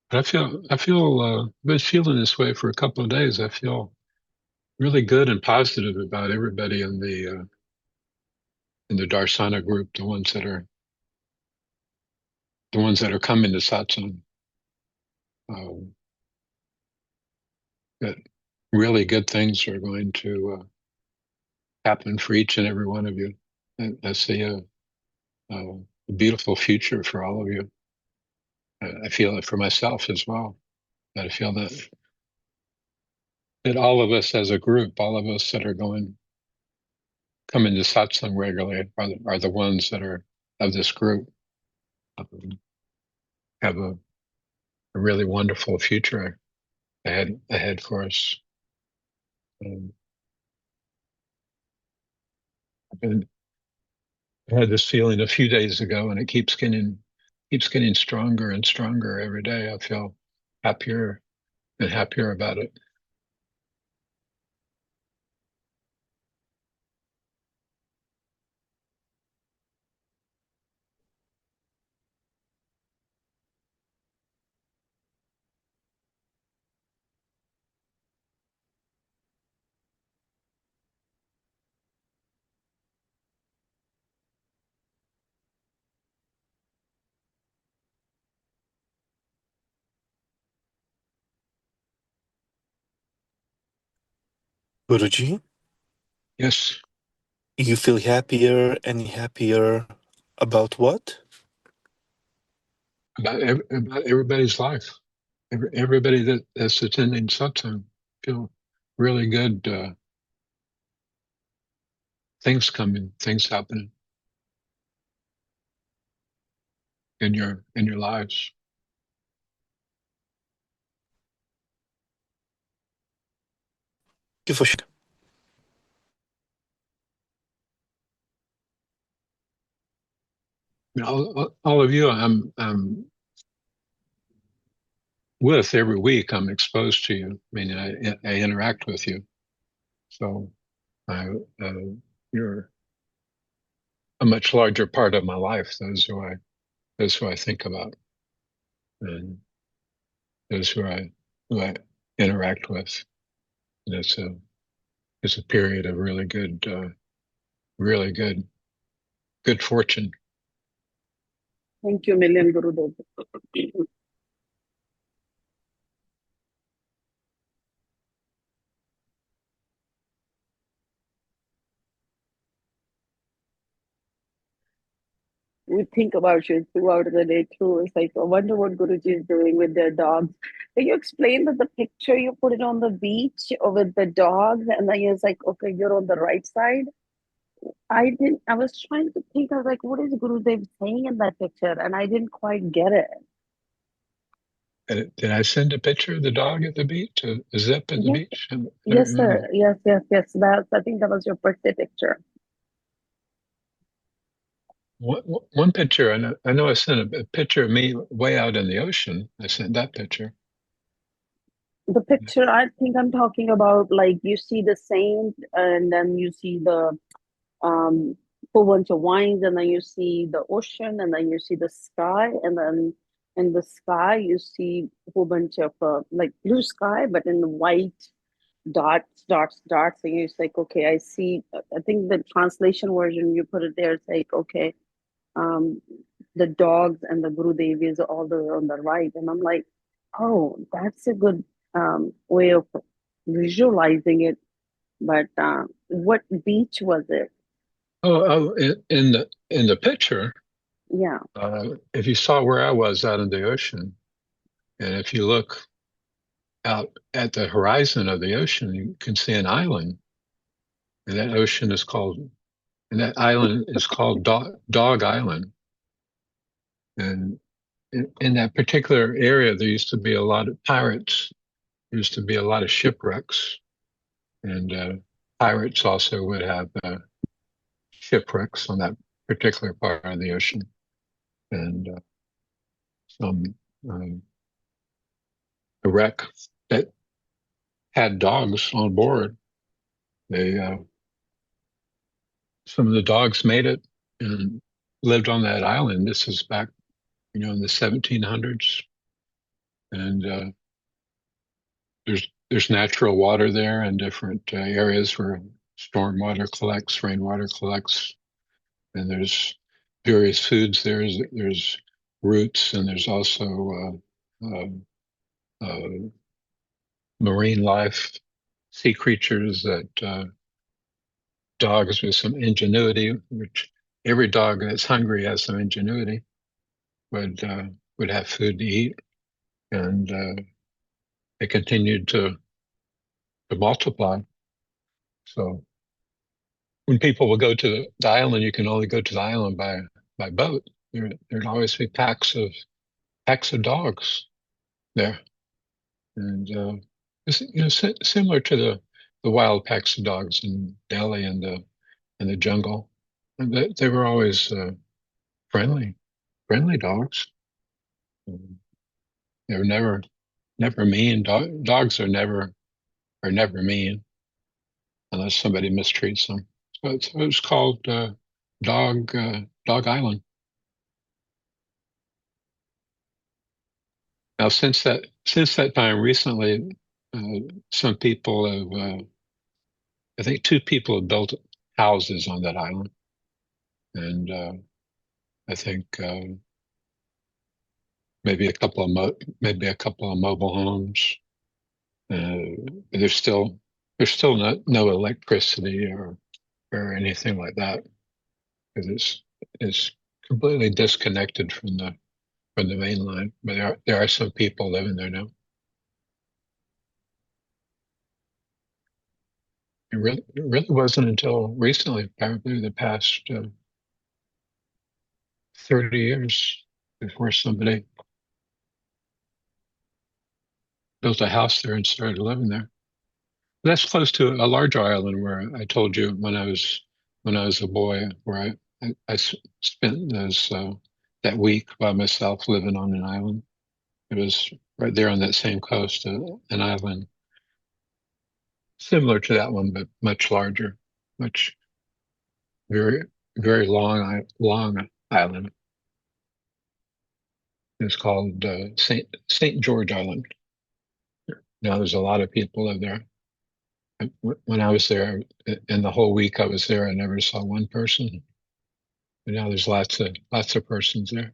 S1: but I feel been feeling this way for a couple of days. I feel really good and positive about everybody in the Darsana group, the ones that are coming to satsang. Um, that really good things are going to happen for each and every one of you. I see a beautiful future for all of you. I feel it for myself as well. I feel that all of us as a group, all of us that are coming to satsang regularly are the ones that are of this group, have a really wonderful future ahead for us. I've been I had this feeling a few days ago, and it keeps getting stronger and stronger every day. I feel happier and happier about it.
S5: Guruji,
S1: Yes,
S5: you feel happier and happier about what?
S1: about everybody's life. Everybody that's attending satsang feel really good things coming, things happening in your lives.
S5: Thank you for sharing.
S1: You know, all of you, I'm with every week. I'm exposed to you. I mean, I interact with you, so I, you're a much larger part of my life. Those who I think about, and those who I interact with. And it's a period of really good fortune.
S4: Thank you, million Gurudev. We think about you throughout the day too. It's like, I wonder what Guruji is doing with their dogs. Can you explain that the picture you put it on the beach or with the dogs, and then you're like, okay, you're on the right side? I was trying to think, I was like, what is Gurudev saying in that picture? And I didn't quite get it.
S1: Did I send a picture of the dog at the beach? A zip at the
S4: Yes,
S1: beach? I don't
S4: yes,
S1: remember.
S4: sir. Yes, yes, yes. I think that was your birthday picture.
S1: One picture, I know I sent a picture of me way out in the ocean. I sent that picture.
S4: The picture I think I'm talking about, like you see the saint, and then you see the whole bunch of wines, and then you see the ocean, and then you see the sky, and then in the sky you see a whole bunch of like blue sky, but in the white dots, and it's like, okay, I see. I think the translation version you put it there, it's like, okay, um, the dogs and the Guru Devi is all the on the right, and I'm like, oh, that's a good way of visualizing it. But what beach was it?
S1: In the picture,
S4: Yeah.
S1: if you saw where I was out in the ocean, and if you look out at the horizon of the ocean, you can see an island, and that island is called Dog Island. And in that particular area, there used to be a lot of pirates. There used to be a lot of shipwrecks, and pirates also would have shipwrecks on that particular part of the ocean. And some um, a wreck that had dogs on board. They Some of the dogs made it and lived on that island. This is back, in the 1700s, and there's natural water there and different areas where storm water collects, rainwater collects, and there's various foods. There's roots, and there's also uh, marine life, sea creatures that dogs with some ingenuity, which every dog that's hungry has some ingenuity, would have food to eat, and they continued to multiply. So when people will go to the island, you can only go to the island by boat. There'd always be packs of dogs there, and it's, similar to the wild packs of dogs in Delhi and the jungle. And they were always friendly dogs. They were never never mean. Dogs are never mean unless somebody mistreats them. So it was called Dog Island. Now, since that time, recently, some people have, I think, two people have built houses on that island, and I think maybe a couple of mobile homes. There's still no electricity or anything like that because it's completely disconnected from the main line. But there are some people living there now. It really wasn't until recently, probably the past 30 years, before somebody built a house there and started living there. That's close to a larger island where I told you when I was a boy, where I spent that week by myself living on an island. It was right there on that same coast, an island similar to that one, but much larger, much very very long island. It's called Saint George Island. Now there's a lot of people live there. When I was there, in the whole week I was there, I never saw one person. But now there's lots of persons there.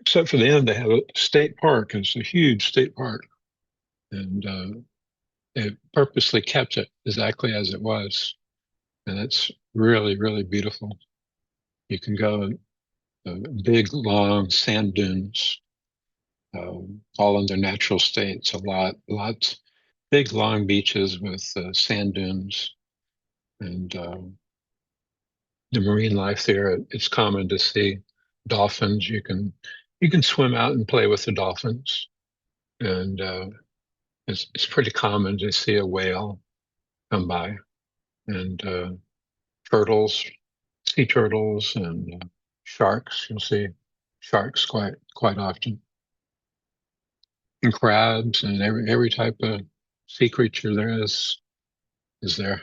S1: Except for the end, they have a state park. It's a huge state park, and they purposely kept it exactly as it was, and it's really really beautiful. You can go big long sand dunes, all in their natural states. Lots big long beaches with sand dunes, and the marine life there. It's common to see dolphins. You can swim out and play with the dolphins, and it's pretty common to see a whale come by, and turtles, sea turtles, and sharks. You'll see sharks quite often, and crabs, and every type of sea creature there is there.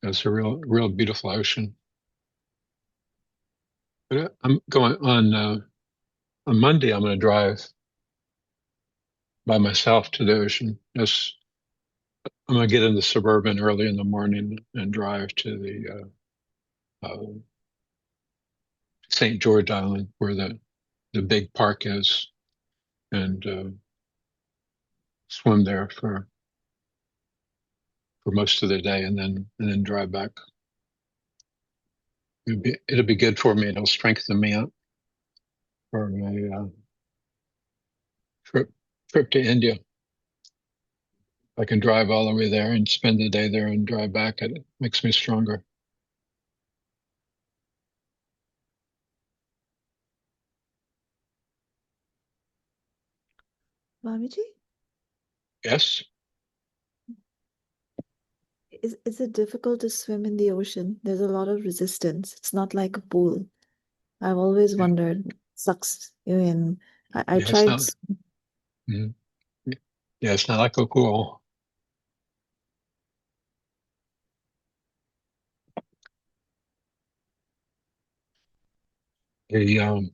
S1: It's a real beautiful ocean. But I'm going on Monday. I'm going to drive by myself to the ocean. I'm going to get in the Suburban early in the morning and drive to the St. George Island where the big park is, and swim there for most of the day, and then drive back. It'll be good for me. It'll strengthen me up for my trip to India. I can drive all the way there and spend the day there and drive back. It makes me stronger.
S6: Swamiji,
S1: Yes.
S6: is it difficult to swim in the ocean? There's a lot of resistance. It's not like a pool. I've always wondered, sucks you in. I
S1: Yeah, it's
S6: tried.
S1: not. Mhm. Yeah, it's not like a pool. The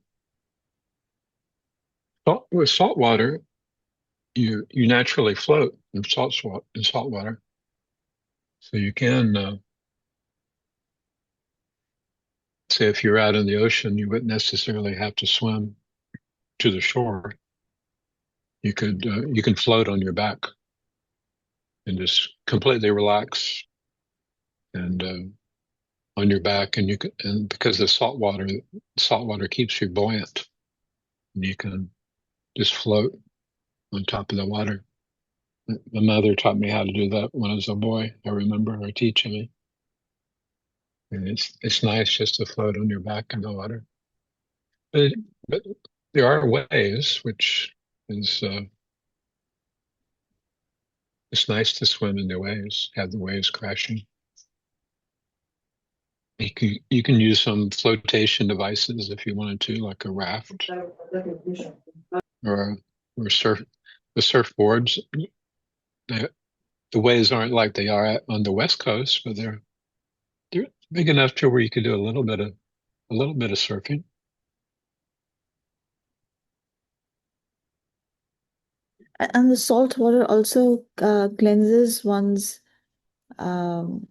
S1: with salt water, you naturally float in salt water, so you can say if you're out in the ocean, you wouldn't necessarily have to swim to the shore. You can float on your back and just completely relax and on your back, and and because the salt water keeps you buoyant, and you can just float on top of the water. My mother taught me how to do that when I was a boy. I remember her teaching me. And it's nice just to float on your back in the water. But there are waves, which is it's nice to swim in the waves, have the waves crashing. You can use some flotation devices if you wanted to, like a raft or surf. The surfboards, the waves aren't like they are on the West Coast, but they're big enough to where you could do a little bit of surfing.
S6: And the salt water also cleanses one's astral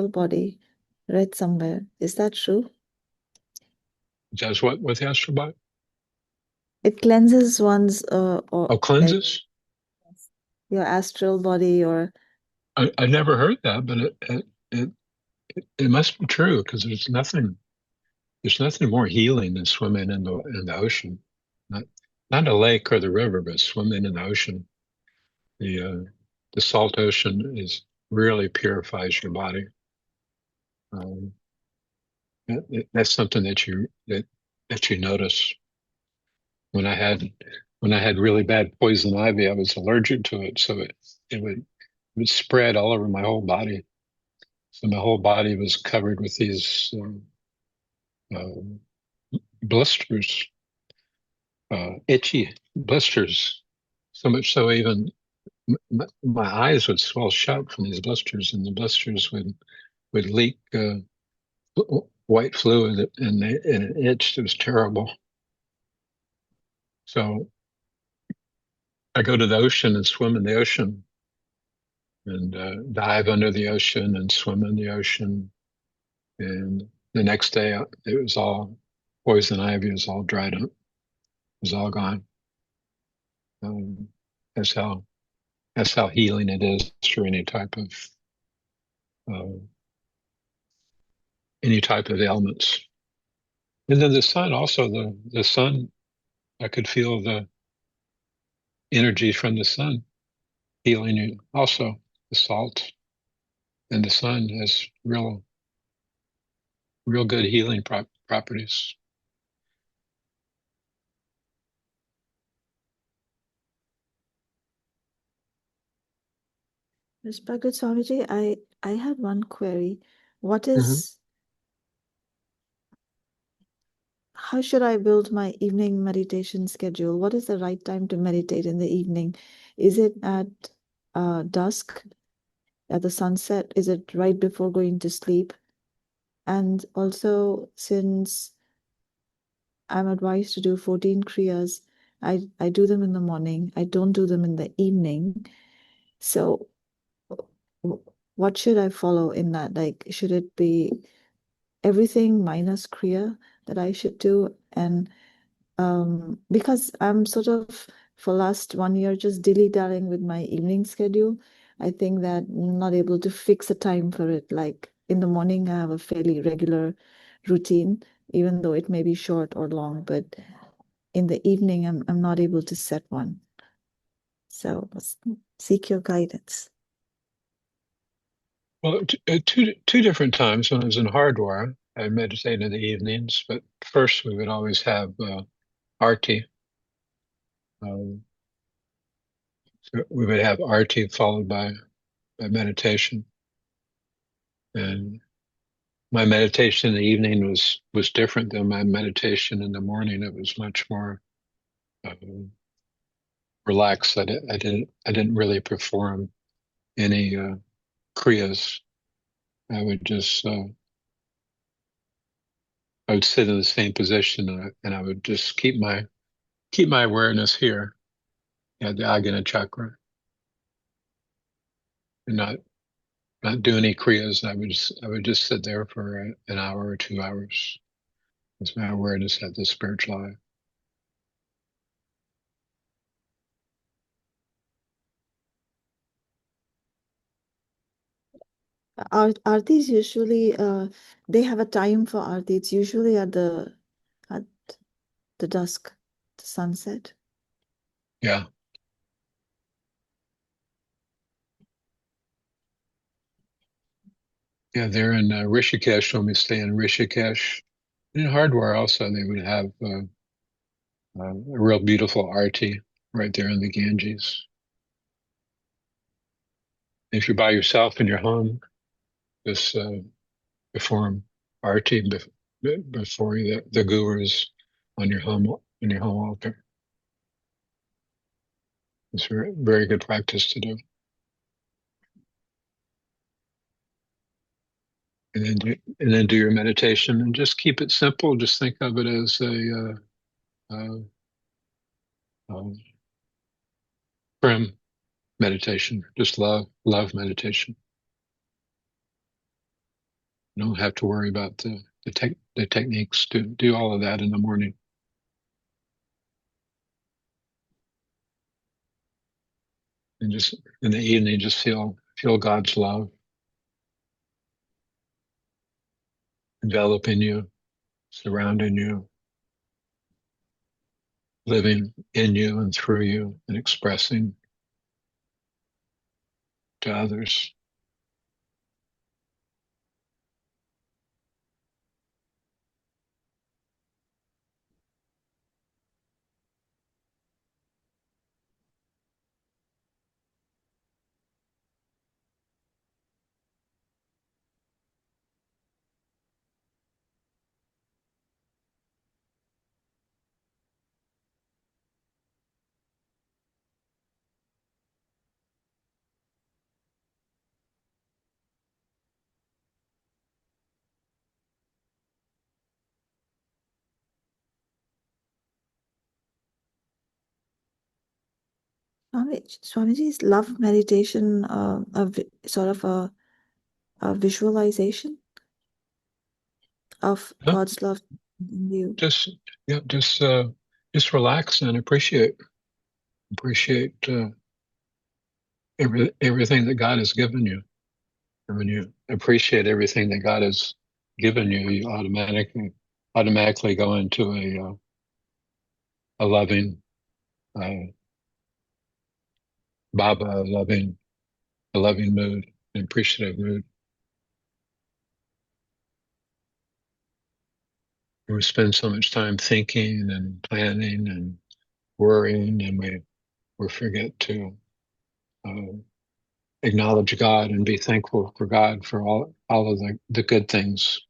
S6: body. Read somewhere. Is that true?
S1: That's what with the astrobot?
S6: It cleanses one's or
S1: Oh,
S6: like
S1: cleanses?
S6: your astral body, or
S1: I never heard that, but it must be true because there's nothing more healing than swimming in the ocean. Not not a lake or the river, but swimming in the ocean. The salt ocean really purifies your body. Um, that's something that you notice. When I had really bad poison ivy, I was allergic to it, so it would spread all over my whole body. So my whole body was covered with these uh, blisters, itchy blisters. So much so even my eyes would swell shut from these blisters, and the blisters would leak white fluid, and it itched. It was terrible. So I go to the ocean and swim in the ocean, and dive under the ocean and swim in the ocean. And the next day, it was all poison ivy was all dried up. It was all gone. Um, that's how that's how healing it is for uh, any type of ailments. And then the sun also, the sun, I could feel the energy from the sun healing you. Also, the salt and the sun has real good healing properties.
S6: Respected Swamiji, I had one query. What
S1: Mhm.
S6: is How should I build my evening meditation schedule? What is the right time to meditate in the evening? Is it at dusk, at the sunset? Is it right before going to sleep? And also, since I'm advised to do 14 kriyas, I do them in the morning. I don't do them in the evening. So, what should I follow in that? Like, should it be everything minus kriya that I should do? And because I'm sort of for last 1 year just dilly-dallying with my evening schedule, I think that I'm not able to fix a time for it. Like in the morning, I have a fairly regular routine, even though it may be short or long, but in the evening, I'm not able to set one. So seek your guidance.
S1: Well, two different times. When I was in Hardware, I meditated in the evenings, but first we would always have arti. Um, so we would have arti followed by meditation, and my meditation in the evening was different than my meditation in the morning. It was much more relaxed. I didn't really perform any kriyas. I would just I would sit in the same position, and I would just keep my awareness here at the Agni chakra, and not do any kriyas. I would just sit there for an hour or 2 hours with my awareness at the spiritual eye.
S6: Aartis usually they have a time for aarti. It's usually at the dusk, the sunset.
S1: Yeah, yeah. They're in Rishikesh when we stay in Rishikesh. In Hardware also, they would have a real beautiful arti right there in the Ganges. If you're by yourself in your home, just perform arti before the gurus on your home altar. It's a very, very good practice to do. And then do your meditation and just keep it simple. Just think of it as a prim meditation, just love meditation. You don't have to worry about the techniques to do all of that in the morning. And just in the evening, just feel God's love enveloping you, surrounding you, living in you and through you, and expressing to others.
S6: Swamiji, is love meditation sort of a visualization of
S1: Huh?
S6: God's love in you?
S1: Just just relax and appreciate everything that God has given you. And when you appreciate everything that God has given you, you automatically go into a loving Baba, a loving mood, an appreciative mood. We spend so much time thinking and planning and worrying, and we forget to acknowledge God and be thankful for God for all of the good things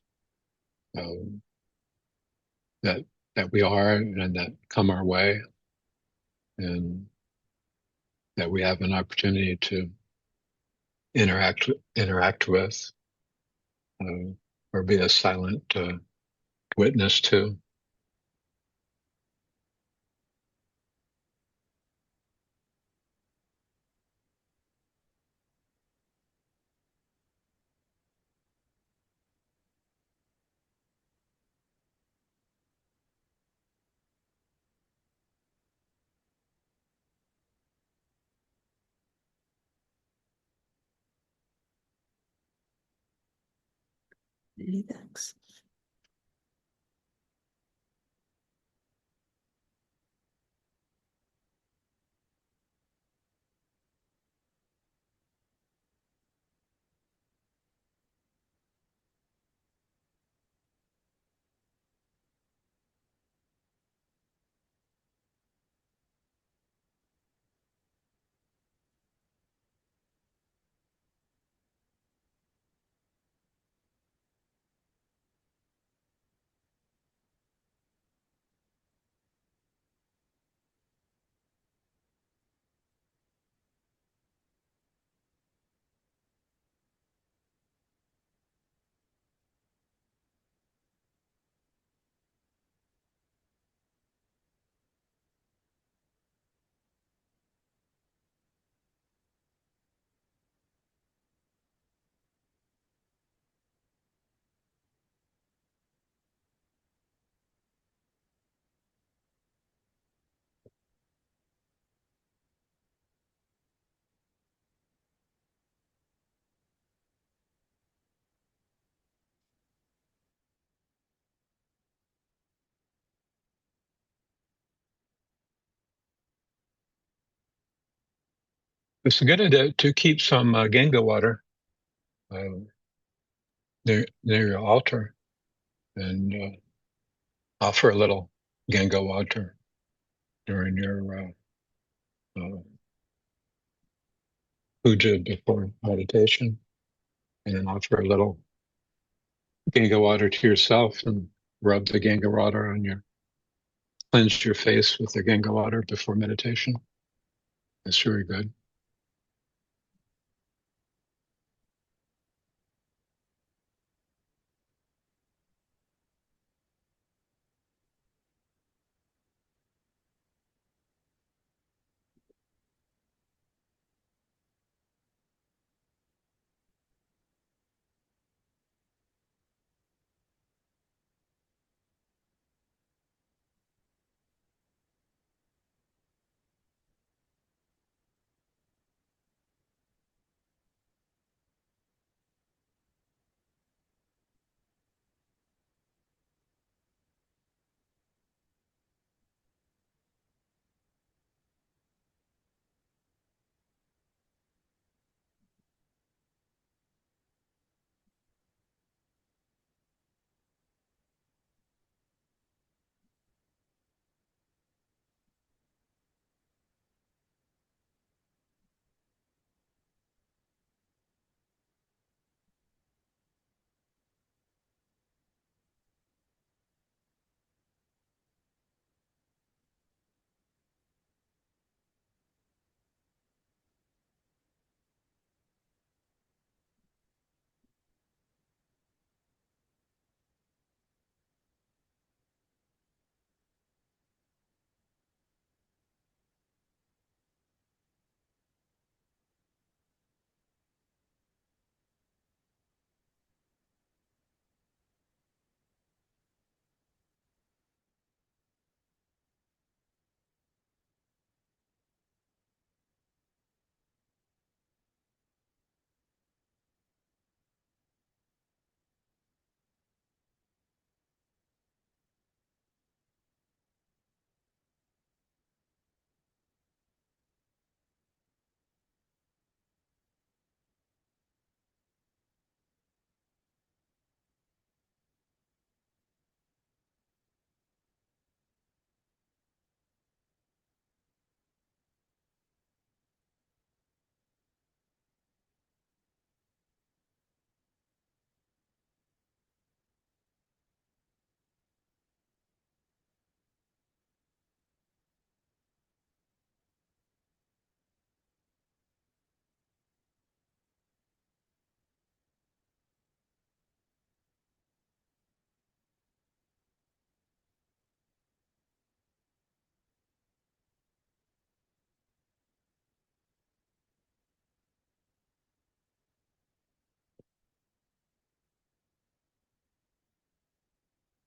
S1: um, that we are and that come our way, and that we have an opportunity to interact with, or be a silent witness to.
S6: Really, thanks.
S1: It's a good idea to keep some Ganga water near your altar, and offer a little Ganga water during your puja before meditation, and then offer a little Ganga water to yourself and rub the Ganga water on your, cleanse your face with the Ganga water before meditation. That's very good.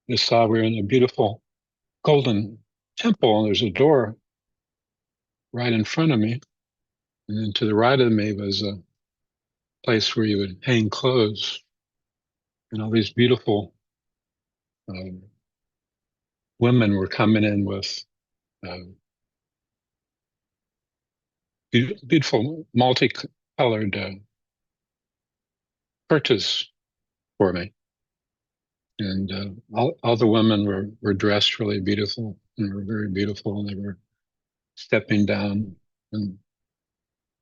S1: Just saw we were in a beautiful golden temple, and there's a door right in front of me. And then to the right of me was a place where you would hang clothes. And all these beautiful um, women were coming in with uh, beautiful multicolored curtains for me. And all the women were dressed really beautiful and were very beautiful. And they were stepping down and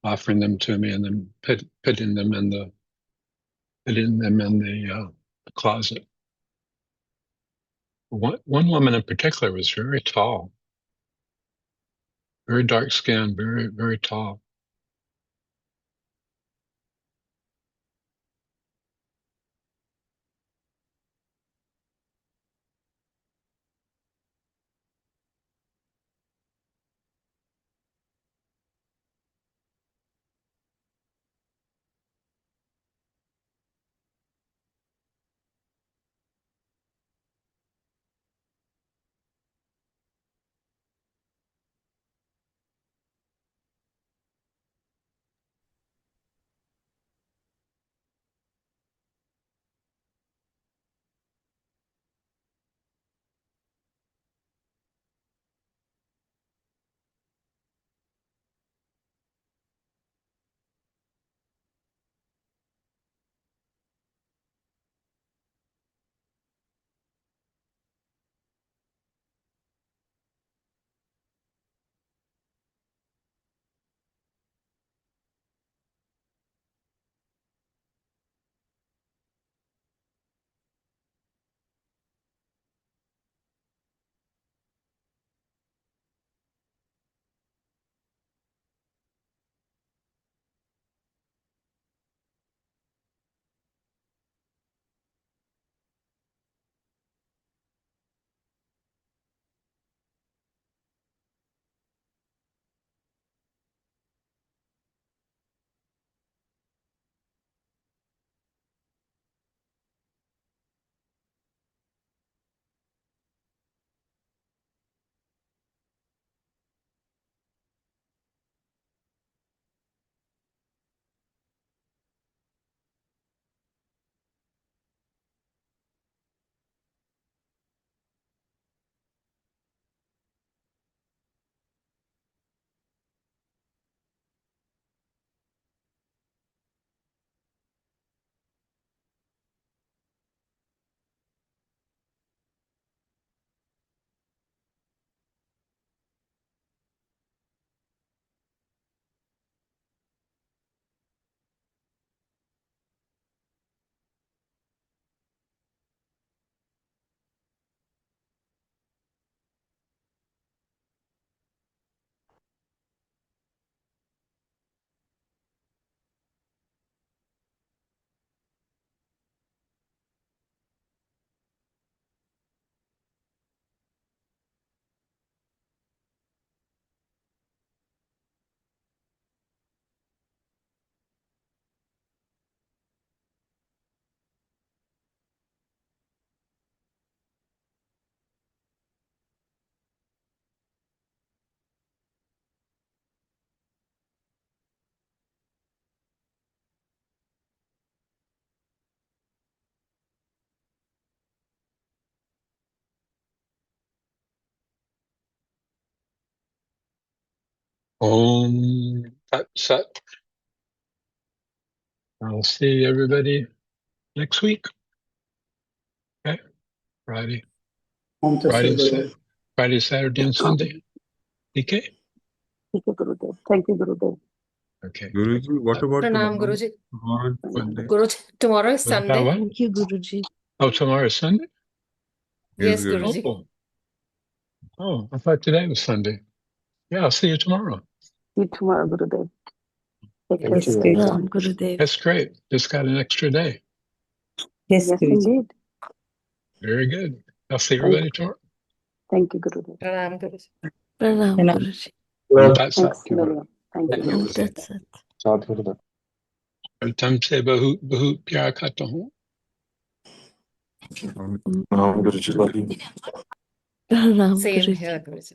S1: offering them to me and then putting them in the closet. One woman in particular was very tall, very dark skinned, very, very tall. Om Tat Sat. I'll see everybody next week. Okay, Friday,
S3: Om Tat
S1: Friday,
S3: Sat, Gurudev.
S1: Friday, Saturday, and Sunday. Okay.
S4: Thank you, Gurudev. Thank you, Gurudev.
S1: Okay.
S7: Guruji, what about
S8: Pranam,
S7: tomorrow?
S8: Guruji.
S7: Tomorrow is Sunday.
S8: Guruji, tomorrow is
S1: What about
S8: Sunday.
S1: what?
S6: Thank you, Guruji.
S1: Oh, tomorrow is Sunday?
S8: Yes,
S7: Yes,
S8: Guruji.
S1: Oh. Oh, I thought today was Sunday. Yeah, I'll see you tomorrow.
S4: See you tomorrow, Gurudev. Take care.
S1: Thank
S4: Stay
S1: you.
S4: well.
S6: Gurudev.
S1: That's great. Just got an extra day.
S4: Yes, indeed.
S1: Very good. I'll see
S4: Thank,
S1: everybody tomorrow.
S4: thank you, Gurudev.
S8: Pranam, Guruji.
S6: Pranam, Guruji.
S1: Om Tat Sat.
S4: Thanks, Million. Thank you,
S6: Om
S4: Gurudev.
S6: Tat Sat.
S1: तुमसे बहुत बहुत प्यार करता हूँ.
S6: Pranam,
S8: Same
S6: Guruji.
S8: here, Guruji.